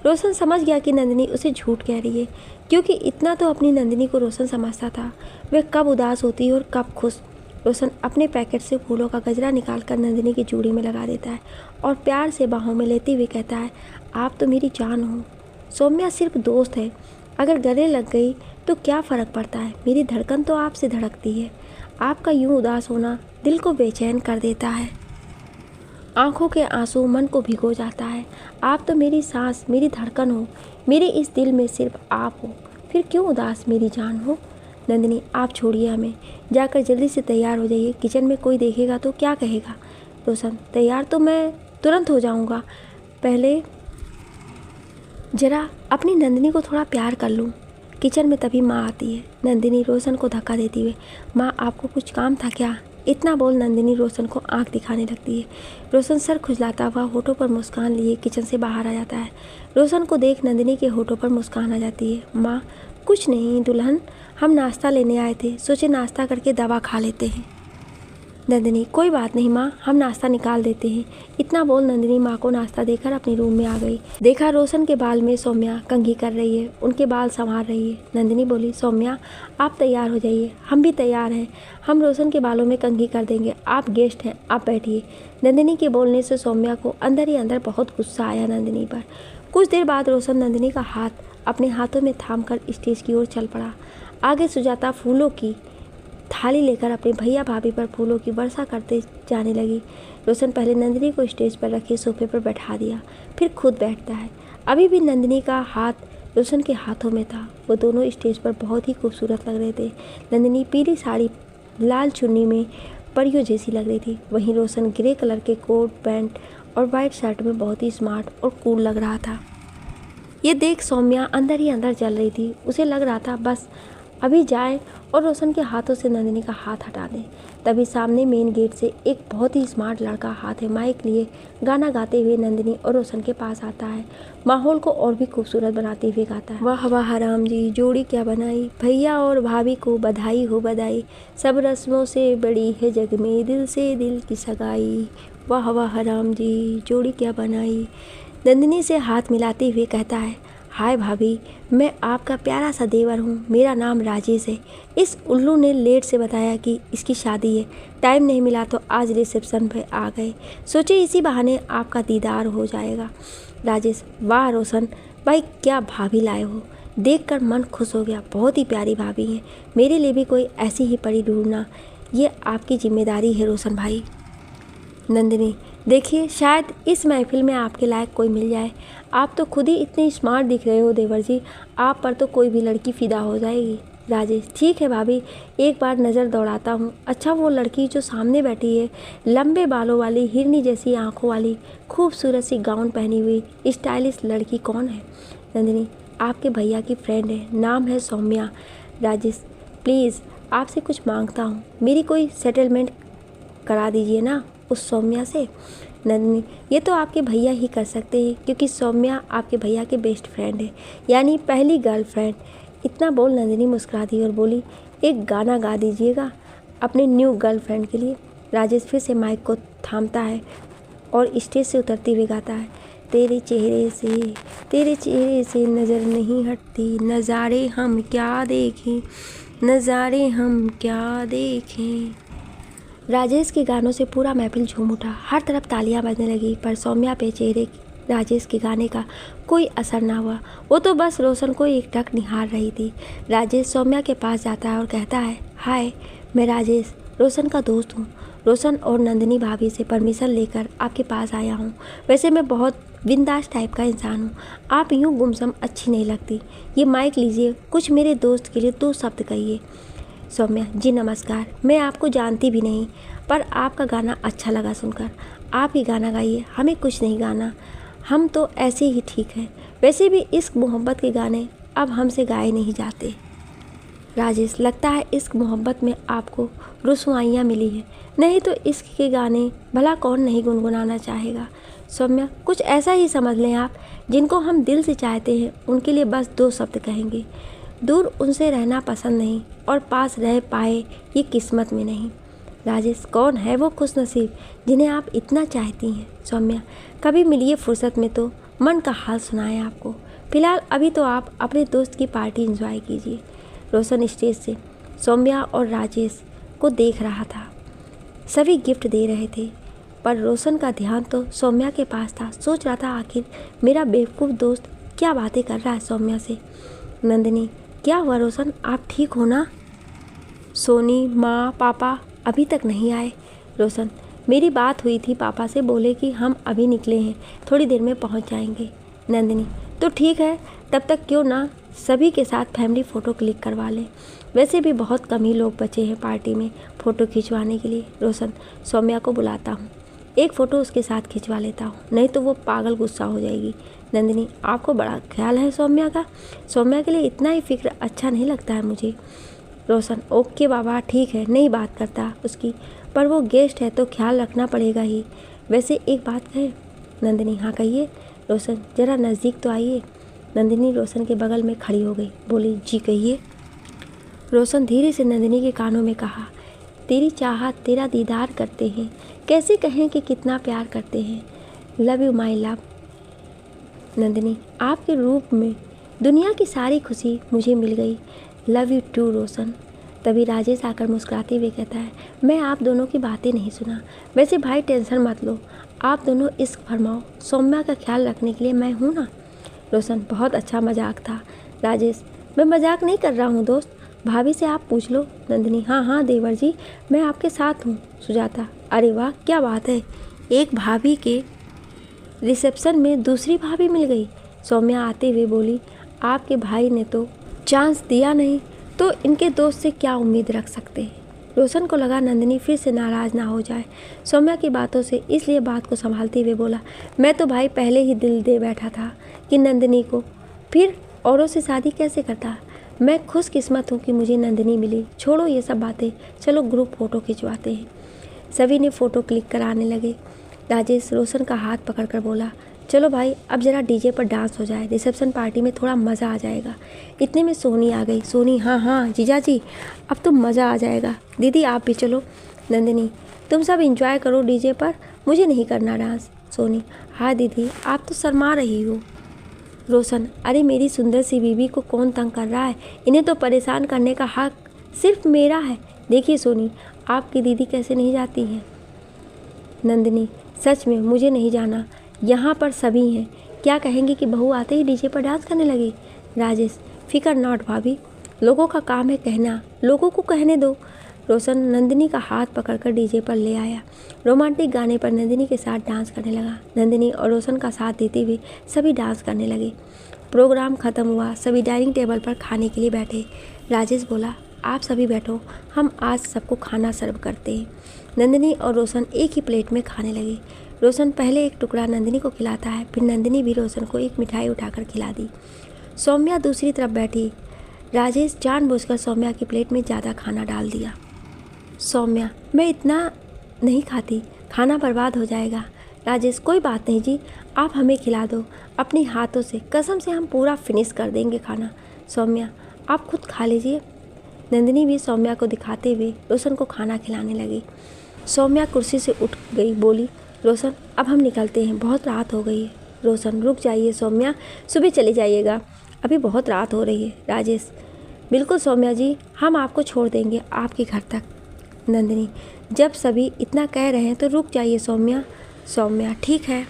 रोशन समझ गया कि नंदिनी उसे झूठ कह रही है, क्योंकि इतना तो अपनी नंदिनी को रोशन समझता था, वह कब उदास होती है और कब खुश। रोशन अपने पैकेट से फूलों का गजरा निकालकर नंदिनी की चूड़ी में लगा देता है और प्यार से बाहों में लेते हुए कहता है, आप तो मेरी जान हो। सौम्या सिर्फ दोस्त है, अगर गले लग गई तो क्या फ़र्क पड़ता है, मेरी धड़कन तो आपसे धड़कती है। आपका यूं उदास होना दिल को बेचैन कर देता है, आंखों के आंसू मन को भिगो जाता है। आप तो मेरी सांस, मेरी धड़कन हो, मेरे इस दिल में सिर्फ आप हो, फिर क्यों उदास मेरी जान हो। नंदिनी, आप छोड़िए हमें, जाकर जल्दी से तैयार हो जाइए, किचन में कोई देखेगा तो क्या कहेगा। रोशन, तैयार तो मैं तुरंत हो जाऊंगा, पहले जरा अपनी नंदिनी को थोड़ा प्यार कर लूँ। किचन में तभी माँ आती है। नंदिनी रोशन को धक्का देती हुए, माँ आपको कुछ काम था क्या? इतना बोल नंदिनी रोशन को आंख दिखाने लगती है। रोशन सर खुजलाता हुआ होठों पर मुस्कान लिए किचन से बाहर आ जाता है। रोशन को देख नंदिनी के होठों पर मुस्कान आ जाती है। माँ, कुछ नहीं दुल्हन, हम नाश्ता लेने आए थे, सोचे नाश्ता करके दवा खा लेते हैं। नंदिनी, कोई बात नहीं माँ, हम नाश्ता निकाल देते हैं। इतना बोल नंदिनी माँ को नाश्ता देकर अपने रूम में आ गई। देखा रोशन के बाल में सौम्या कंघी कर रही है, उनके बाल संवार रही है। नंदिनी बोली, सौम्या आप तैयार हो जाइए, हम भी तैयार हैं, हम रोशन के बालों में कंघी कर देंगे, आप गेस्ट हैं, आप बैठिए। नंदिनी के बोलने से सौम्या को अंदर ही अंदर बहुत गुस्सा आया नंदिनी पर। कुछ देर बाद रोशन नंदिनी का हाथ अपने हाथों में थाम कर स्टेज की ओर चल पड़ा। आगे सुजाता फूलों की थाली लेकर अपने भैया भाभी पर फूलों की वर्षा करते जाने लगी। रोशन पहले नंदिनी को स्टेज पर रखे सोफे पर बैठा दिया, फिर खुद बैठता है। अभी भी नंदिनी का हाथ रोशन के हाथों में था। वो दोनों स्टेज पर बहुत ही खूबसूरत लग रहे थे। नंदिनी पीली साड़ी, लाल चुन्नी में परियों जैसी लग रही थी, वहीं रोशन ग्रे कलर के कोट पैंट और वाइट शर्ट में बहुत ही स्मार्ट और कूल लग रहा था। ये देख सौम्या अंदर ही अंदर जल रही थी। उसे लग रहा था बस अभी जाए और रोशन के हाथों से नंदिनी का हाथ हटा दें। तभी सामने मेन गेट से एक बहुत ही स्मार्ट लड़का हाथ में माइक लिए गाना गाते हुए नंदिनी और रोशन के पास आता है। माहौल को और भी खूबसूरत बनाते हुए गाता है, वाह वाह राम जी जोड़ी क्या बनाई, भैया और भाभी को बधाई हो बधाई, सब रस्मों से बड़ी है जग में दिल से दिल की सगाई, वाह वाह राम जी जोड़ी क्या बनाई। नंदिनी से हाथ मिलाते हुए कहता है, हाय भाभी, मैं आपका प्यारा सा देवर हूँ, मेरा नाम राजेश है। इस उल्लू ने लेट से बताया कि इसकी शादी है, टाइम नहीं मिला तो आज रिसेप्शन पे आ गए, सोचे इसी बहाने आपका दीदार हो जाएगा। राजेश, वाह रोशन भाई क्या भाभी लाए हो, देखकर मन खुश हो गया, बहुत ही प्यारी भाभी है, मेरे लिए भी कोई ऐसी ही परी ढूंढना, ये आपकी जिम्मेदारी है रोशन भाई। नंदिनी, देखिए शायद इस महफिल में आपके लायक कोई मिल जाए, आप तो खुद ही इतने स्मार्ट दिख रहे हो देवर जी, आप पर तो कोई भी लड़की फिदा हो जाएगी। राजेश, ठीक है भाभी, एक बार नज़र दौड़ाता हूँ। अच्छा वो लड़की जो सामने बैठी है, लंबे बालों वाली, हिरनी जैसी आंखों वाली, खूबसूरत सी गाउन पहनी हुई स्टाइलिश लड़की कौन है? नंदिनी, आपके भैया की फ्रेंड है, नाम है सौम्या। राजेश, प्लीज़ आपसे कुछ मांगता हूँ, मेरी कोई सेटलमेंट करा दीजिए ना उस सौम्या से। नंदिनी, ये तो आपके भैया ही कर सकते हैं क्योंकि सौम्या आपके भैया के बेस्ट फ्रेंड है, यानी पहली गर्लफ्रेंड। इतना बोल नंदिनी मुस्कुरा दी और बोली, एक गाना गा दीजिएगा अपने न्यू गर्लफ्रेंड के लिए। राजेश फिर से माइक को थामता है और स्टेज से उतरते हुए गाता है, तेरे चेहरे से नज़र नहीं हटती, नज़ारे हम क्या देखें, नज़ारे हम क्या देखें। राजेश के गानों से पूरा महफिल झूम उठा, हर तरफ तालियां बजने लगी, पर सौम्या पे चेहरे राजेश के गाने का कोई असर ना हुआ। वो तो बस रोशन को एकटक निहार रही थी। राजेश सौम्या के पास जाता है और कहता है, हाय, मैं राजेश रोशन का दोस्त हूँ। रोशन और नंदिनी भाभी से परमिशन लेकर आपके पास आया हूँ। वैसे मैं बहुत बिंदास टाइप का इंसान हूँ, आप यूँ गुमसुम अच्छी नहीं लगती। ये माइक लीजिए, कुछ मेरे दोस्त के लिए 2 शब्द कहिए। सौम्या, जी नमस्कार, मैं आपको जानती भी नहीं, पर आपका गाना अच्छा लगा सुनकर, आप ही गाना गाइए, हमें कुछ नहीं गाना, हम तो ऐसे ही ठीक हैं। वैसे भी इश्क मोहब्बत के गाने अब हमसे गाए नहीं जाते। राजेश, लगता है इश्क मोहब्बत में आपको रुसवाइयाँ मिली है, नहीं तो इश्क के गाने भला कौन नहीं गुनगुनाना चाहेगा। सौम्या, कुछ ऐसा ही समझ लें आप, जिनको हम दिल से चाहते हैं उनके लिए बस 2 शब्द कहेंगे, दूर उनसे रहना पसंद नहीं और पास रह पाए ये किस्मत में नहीं। राजेश, कौन है वो खुशनसीब जिन्हें आप इतना चाहती हैं? सौम्या, कभी मिलिए फुर्सत में तो मन का हाल सुनाएं आपको, फिलहाल अभी तो आप अपने दोस्त की पार्टी एंजॉय कीजिए। रोशन स्टेज से सौम्या और राजेश को देख रहा था, सभी गिफ्ट दे रहे थे, पर रोशन का ध्यान तो सौम्या के पास था। सोच रहा था आखिर मेरा बेवकूफ़ दोस्त क्या बातें कर रहा है सौम्या से। नंदिनी, क्या हुआ रोशन, आप ठीक हो ना? सोनी, माँ, पापा अभी तक नहीं आए। रोशन, मेरी बात हुई थी पापा से, बोले कि हम अभी निकले हैं, थोड़ी देर में पहुंच जाएंगे। नंदिनी, तो ठीक है, तब तक क्यों ना सभी के साथ फैमिली फ़ोटो क्लिक करवा लें, वैसे भी बहुत कम ही लोग बचे हैं पार्टी में फ़ोटो खिंचवाने के लिए। रोशन, सौम्या को बुलाता हूँ, एक फ़ोटो उसके साथ खिंचवा लेता हूँ, नहीं तो वो पागल गुस्सा हो जाएगी। नंदिनी, आपको बड़ा ख्याल है सौम्या का, सौम्या के लिए इतना ही फिक्र अच्छा नहीं लगता है मुझे। रोशन, ओके बाबा ठीक है, नहीं बात करता उसकी, पर वो गेस्ट है तो ख्याल रखना पड़ेगा ही। वैसे एक बात कहें? नंदिनी, हाँ कहिए। रोशन, ज़रा नज़दीक तो आइए। नंदिनी रोशन के बगल में खड़ी हो गई, बोली, जी कहिए। रोशन धीरे से नंदिनी के कानों में कहा, तेरी चाहत, तेरा दीदार करते हैं, कैसे कहें कि कितना प्यार करते हैं, love you my love. Nandini, आपके रूप में दुनिया की सारी खुशी मुझे मिल गई, लव यू टू रोशन। तभी राजेश आकर मुस्कुराते हुए कहता है, मैं आप दोनों की बातें नहीं सुना, वैसे भाई टेंशन मत लो, आप दोनों इश्क फरमाओ, सौम्या का ख्याल रखने के लिए मैं हूँ ना। रोशन, बहुत अच्छा मजाक था। राजेश, मैं मजाक नहीं कर रहा हूँ दोस्त, भाभी से आप पूछ लो। नंदिनी, हाँ हाँ देवर जी, मैं आपके साथ हूँ। सुजाता, अरे वाह क्या बात है, एक भाभी के रिसेप्शन में दूसरी भाभी मिल गई। सौम्या आते हुए बोली, आपके भाई ने तो चांस दिया नहीं, तो इनके दोस्त से क्या उम्मीद रख सकते हैं। रोशन को लगा नंदिनी फिर से नाराज़ ना हो जाए सौम्या की बातों से, इसलिए बात को संभालते हुए बोला, मैं तो भाई पहले ही दिल दे बैठा था कि नंदिनी को, फिर औरों से शादी कैसे करता। मैं खुशकिस्मत हूँ कि मुझे नंदिनी मिली। छोड़ो ये सब बातें, चलो ग्रुप फ़ोटो खिंचवाते हैं। सभी ने फ़ोटो क्लिक कराने लगे। राजेश रोशन का हाथ पकड़कर बोला, चलो भाई अब ज़रा डीजे पर डांस हो जाए, रिसेप्शन पार्टी में थोड़ा मज़ा आ जाएगा। इतने में सोनी आ गई। सोनी, हाँ हाँ जीजा जी, अब तो मज़ा आ जाएगा। दीदी आप भी चलो। नंदिनी, तुम सब एंजॉय करो डीजे पर, मुझे नहीं करना डांस। सोनी, हाँ दीदी आप तो शर्मा रही हो। रोशन, अरे मेरी सुंदर सी बीवी को कौन तंग कर रहा है, इन्हें तो परेशान करने का हक सिर्फ मेरा है। देखिए सोनी, आपकी दीदी कैसे नहीं जाती है। नंदिनी, सच में मुझे नहीं जाना, यहाँ पर सभी हैं, क्या कहेंगे कि बहू आते ही डीजे पर डांस करने लगी। राजेश, फिकर नॉट भाभी, लोगों का काम है कहना, लोगों को कहने दो। रोशन नंदिनी का हाथ पकड़कर डीजे पर ले आया। रोमांटिक गाने पर नंदिनी के साथ डांस करने लगा। नंदिनी और रोशन का साथ देते हुए सभी डांस करने लगे। प्रोग्राम ख़त्म हुआ, सभी डाइनिंग टेबल पर खाने के लिए बैठे। राजेश बोला, आप सभी बैठो, हम आज सबको खाना सर्व करते हैं। नंदिनी और रोशन एक ही प्लेट में खाने लगे। रोशन पहले एक टुकड़ा नंदिनी को खिलाता है, फिर नंदिनी भी रोशन को एक मिठाई उठाकर खिला दी। सौम्या दूसरी तरफ बैठी। राजेश जानबूझकर सौम्या की प्लेट में ज़्यादा खाना डाल दिया। सौम्या, मैं इतना नहीं खाती, खाना बर्बाद हो जाएगा। राजेश, कोई बात नहीं जी, आप हमें खिला दो अपने हाथों से, कसम से हम पूरा फिनिश कर देंगे खाना। सौम्या, आप खुद खा लीजिए। नंदिनी भी सौम्या को दिखाते हुए रोशन को खाना खिलाने लगी। सौम्या कुर्सी से उठ गई, बोली, रोशन अब हम निकलते हैं, बहुत रात हो गई है। रोशन, रुक जाइए सौम्या, सुबह चले जाइएगा, अभी बहुत रात हो रही है। राजेश, बिल्कुल सौम्या जी, हम आपको छोड़ देंगे आपके घर तक। नंदिनी, जब सभी इतना कह रहे हैं तो रुक जाइए सौम्या। सौम्या, ठीक है।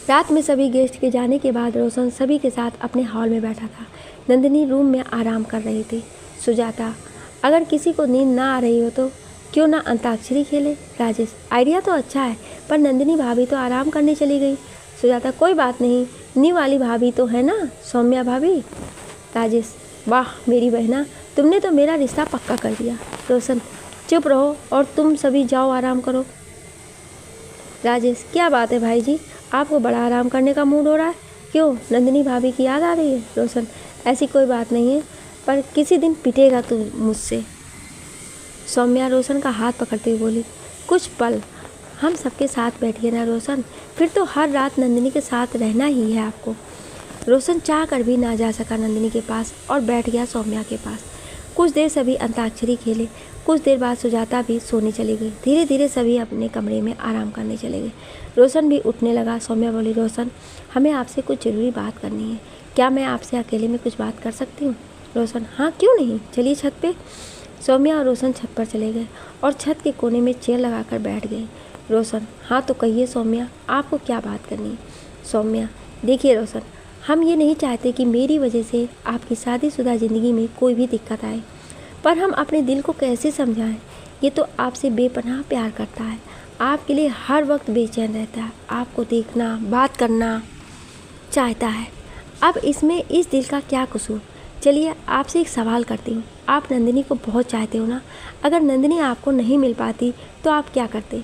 रात में सभी गेस्ट के जाने के बाद रोशन सभी के साथ अपने हॉल में बैठा था। नंदिनी रूम में आराम कर रही थी। सुजाता, अगर किसी को नींद ना आ रही हो तो क्यों ना अंताक्षरी खेले। राजेश, आइडिया तो अच्छा है, पर नंदिनी भाभी तो आराम करने चली गई। सुजाता, कोई बात नहीं, नी वाली भाभी तो है ना, सौम्या भाभी। राजेश, वाह मेरी बहना, तुमने तो मेरा रिश्ता पक्का कर दिया। रोशन, चुप रहो और तुम सभी जाओ आराम करो। राजेश, क्या बात है भाई जी, आपको बड़ा आराम करने का मूड हो रहा है, क्यों नंदिनी भाभी की याद आ रही है। रोशन, ऐसी कोई बात नहीं है, पर किसी दिन पिटेगा तू मुझसे। सौम्या रोशन का हाथ पकड़ते हुए बोली, कुछ पल हम सबके साथ बैठिए ना रोशन, फिर तो हर रात नंदिनी के साथ रहना ही है आपको। रोशन चाह कर भी ना जा सका नंदिनी के पास और बैठ गया सौम्या के पास। कुछ देर सभी अंताक्षरी खेले। कुछ देर बाद सुजाता भी सोने चली गई। धीरे धीरे सभी अपने कमरे में आराम करने चले गए। रोशन भी उठने लगा। सौम्या बोली, रोशन हमें आपसे कुछ ज़रूरी बात करनी है, क्या मैं आपसे अकेले में कुछ बात कर सकती हूँ। रोशन, हाँ क्यों नहीं, चलिए छत पे। सौम्या और रोशन छत पर चले गए और छत के कोने में चेयर लगाकर बैठ गए। रोशन, हाँ तो कहिए सौम्या, आपको क्या बात करनी है। सौम्या, देखिए रोशन, हम ये नहीं चाहते कि मेरी वजह से आपकी शादीशुदा ज़िंदगी में कोई भी दिक्कत आए, पर हम अपने दिल को कैसे समझाएं। ये तो आपसे बेपनाह प्यार करता है, आपके लिए हर वक्त बेचैन रहता है, आपको देखना बात करना चाहता है। अब इसमें इस दिल का क्या कसूर। चलिए आपसे एक सवाल करती हूँ, आप नंदिनी को बहुत चाहते हो ना, अगर नंदिनी आपको नहीं मिल पाती तो आप क्या करते।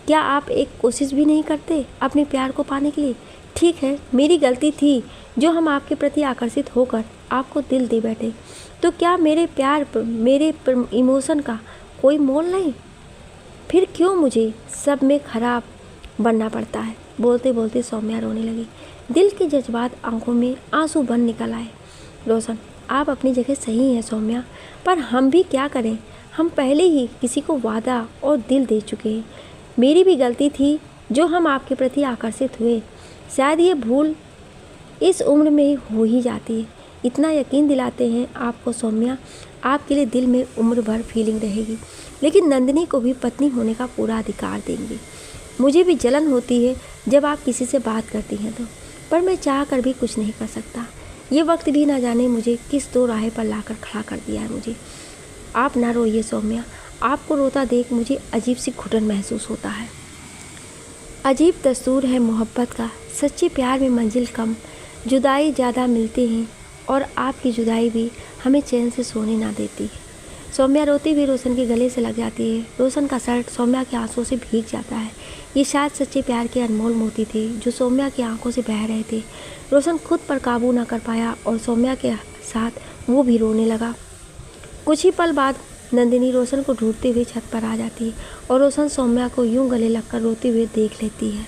क्या आप एक कोशिश भी नहीं करते अपने प्यार को पाने के लिए। ठीक है, मेरी गलती थी जो हम आपके प्रति आकर्षित होकर आपको दिल दे बैठे, तो क्या मेरे प्यार पर, मेरे इमोशन का कोई मोल नहीं। फिर क्यों मुझे सब में खराब बनना पड़ता है। बोलते बोलते सौम्या रोने लगी। दिल के जज्बात आंखों में आंसू बन निकल आए। रोशन, आप अपनी जगह सही हैं सौम्या, पर हम भी क्या करें, हम पहले ही किसी को वादा और दिल दे चुके हैं। मेरी भी गलती थी जो हम आपके प्रति आकर्षित हुए। शायद ये भूल इस उम्र में हो ही जाती है। इतना यकीन दिलाते हैं आपको सौम्या, आपके लिए दिल में उम्र भर फीलिंग रहेगी, लेकिन नंदिनी को भी पत्नी होने का पूरा अधिकार देंगे। मुझे भी जलन होती है जब आप किसी से बात करती हैं तो, पर मैं चाह कर भी कुछ नहीं कर सकता। ये वक्त भी ना जाने मुझे किस दो राह पर लाकर खड़ा कर दिया है मुझे। आप ना रोइए सौम्या, आपको रोता देख मुझे अजीब सी घुटन महसूस होता है। अजीब दस्तूर है मोहब्बत का, सच्चे प्यार में मंजिल कम, जुदाई ज़्यादा मिलती हैं और आपकी जुदाई भी हमें चैन से सोने ना देती है। सौम्या रोती हुई रोशन के गले से लग जाती है। रोशन का शर्ट सौम्या के आंसुओं से भीग जाता है। ये शायद सच्चे प्यार के अनमोल मोती थे जो सौम्या की आंखों से बह रहे थे। रोशन खुद पर काबू ना कर पाया और सौम्या के साथ वो भी रोने लगा। कुछ ही पल बाद नंदिनी रोशन को ढूंढते हुए छत पर आ जाती है और रोशन सौम्या को यूं गले लगकर रोते हुए देख लेती है।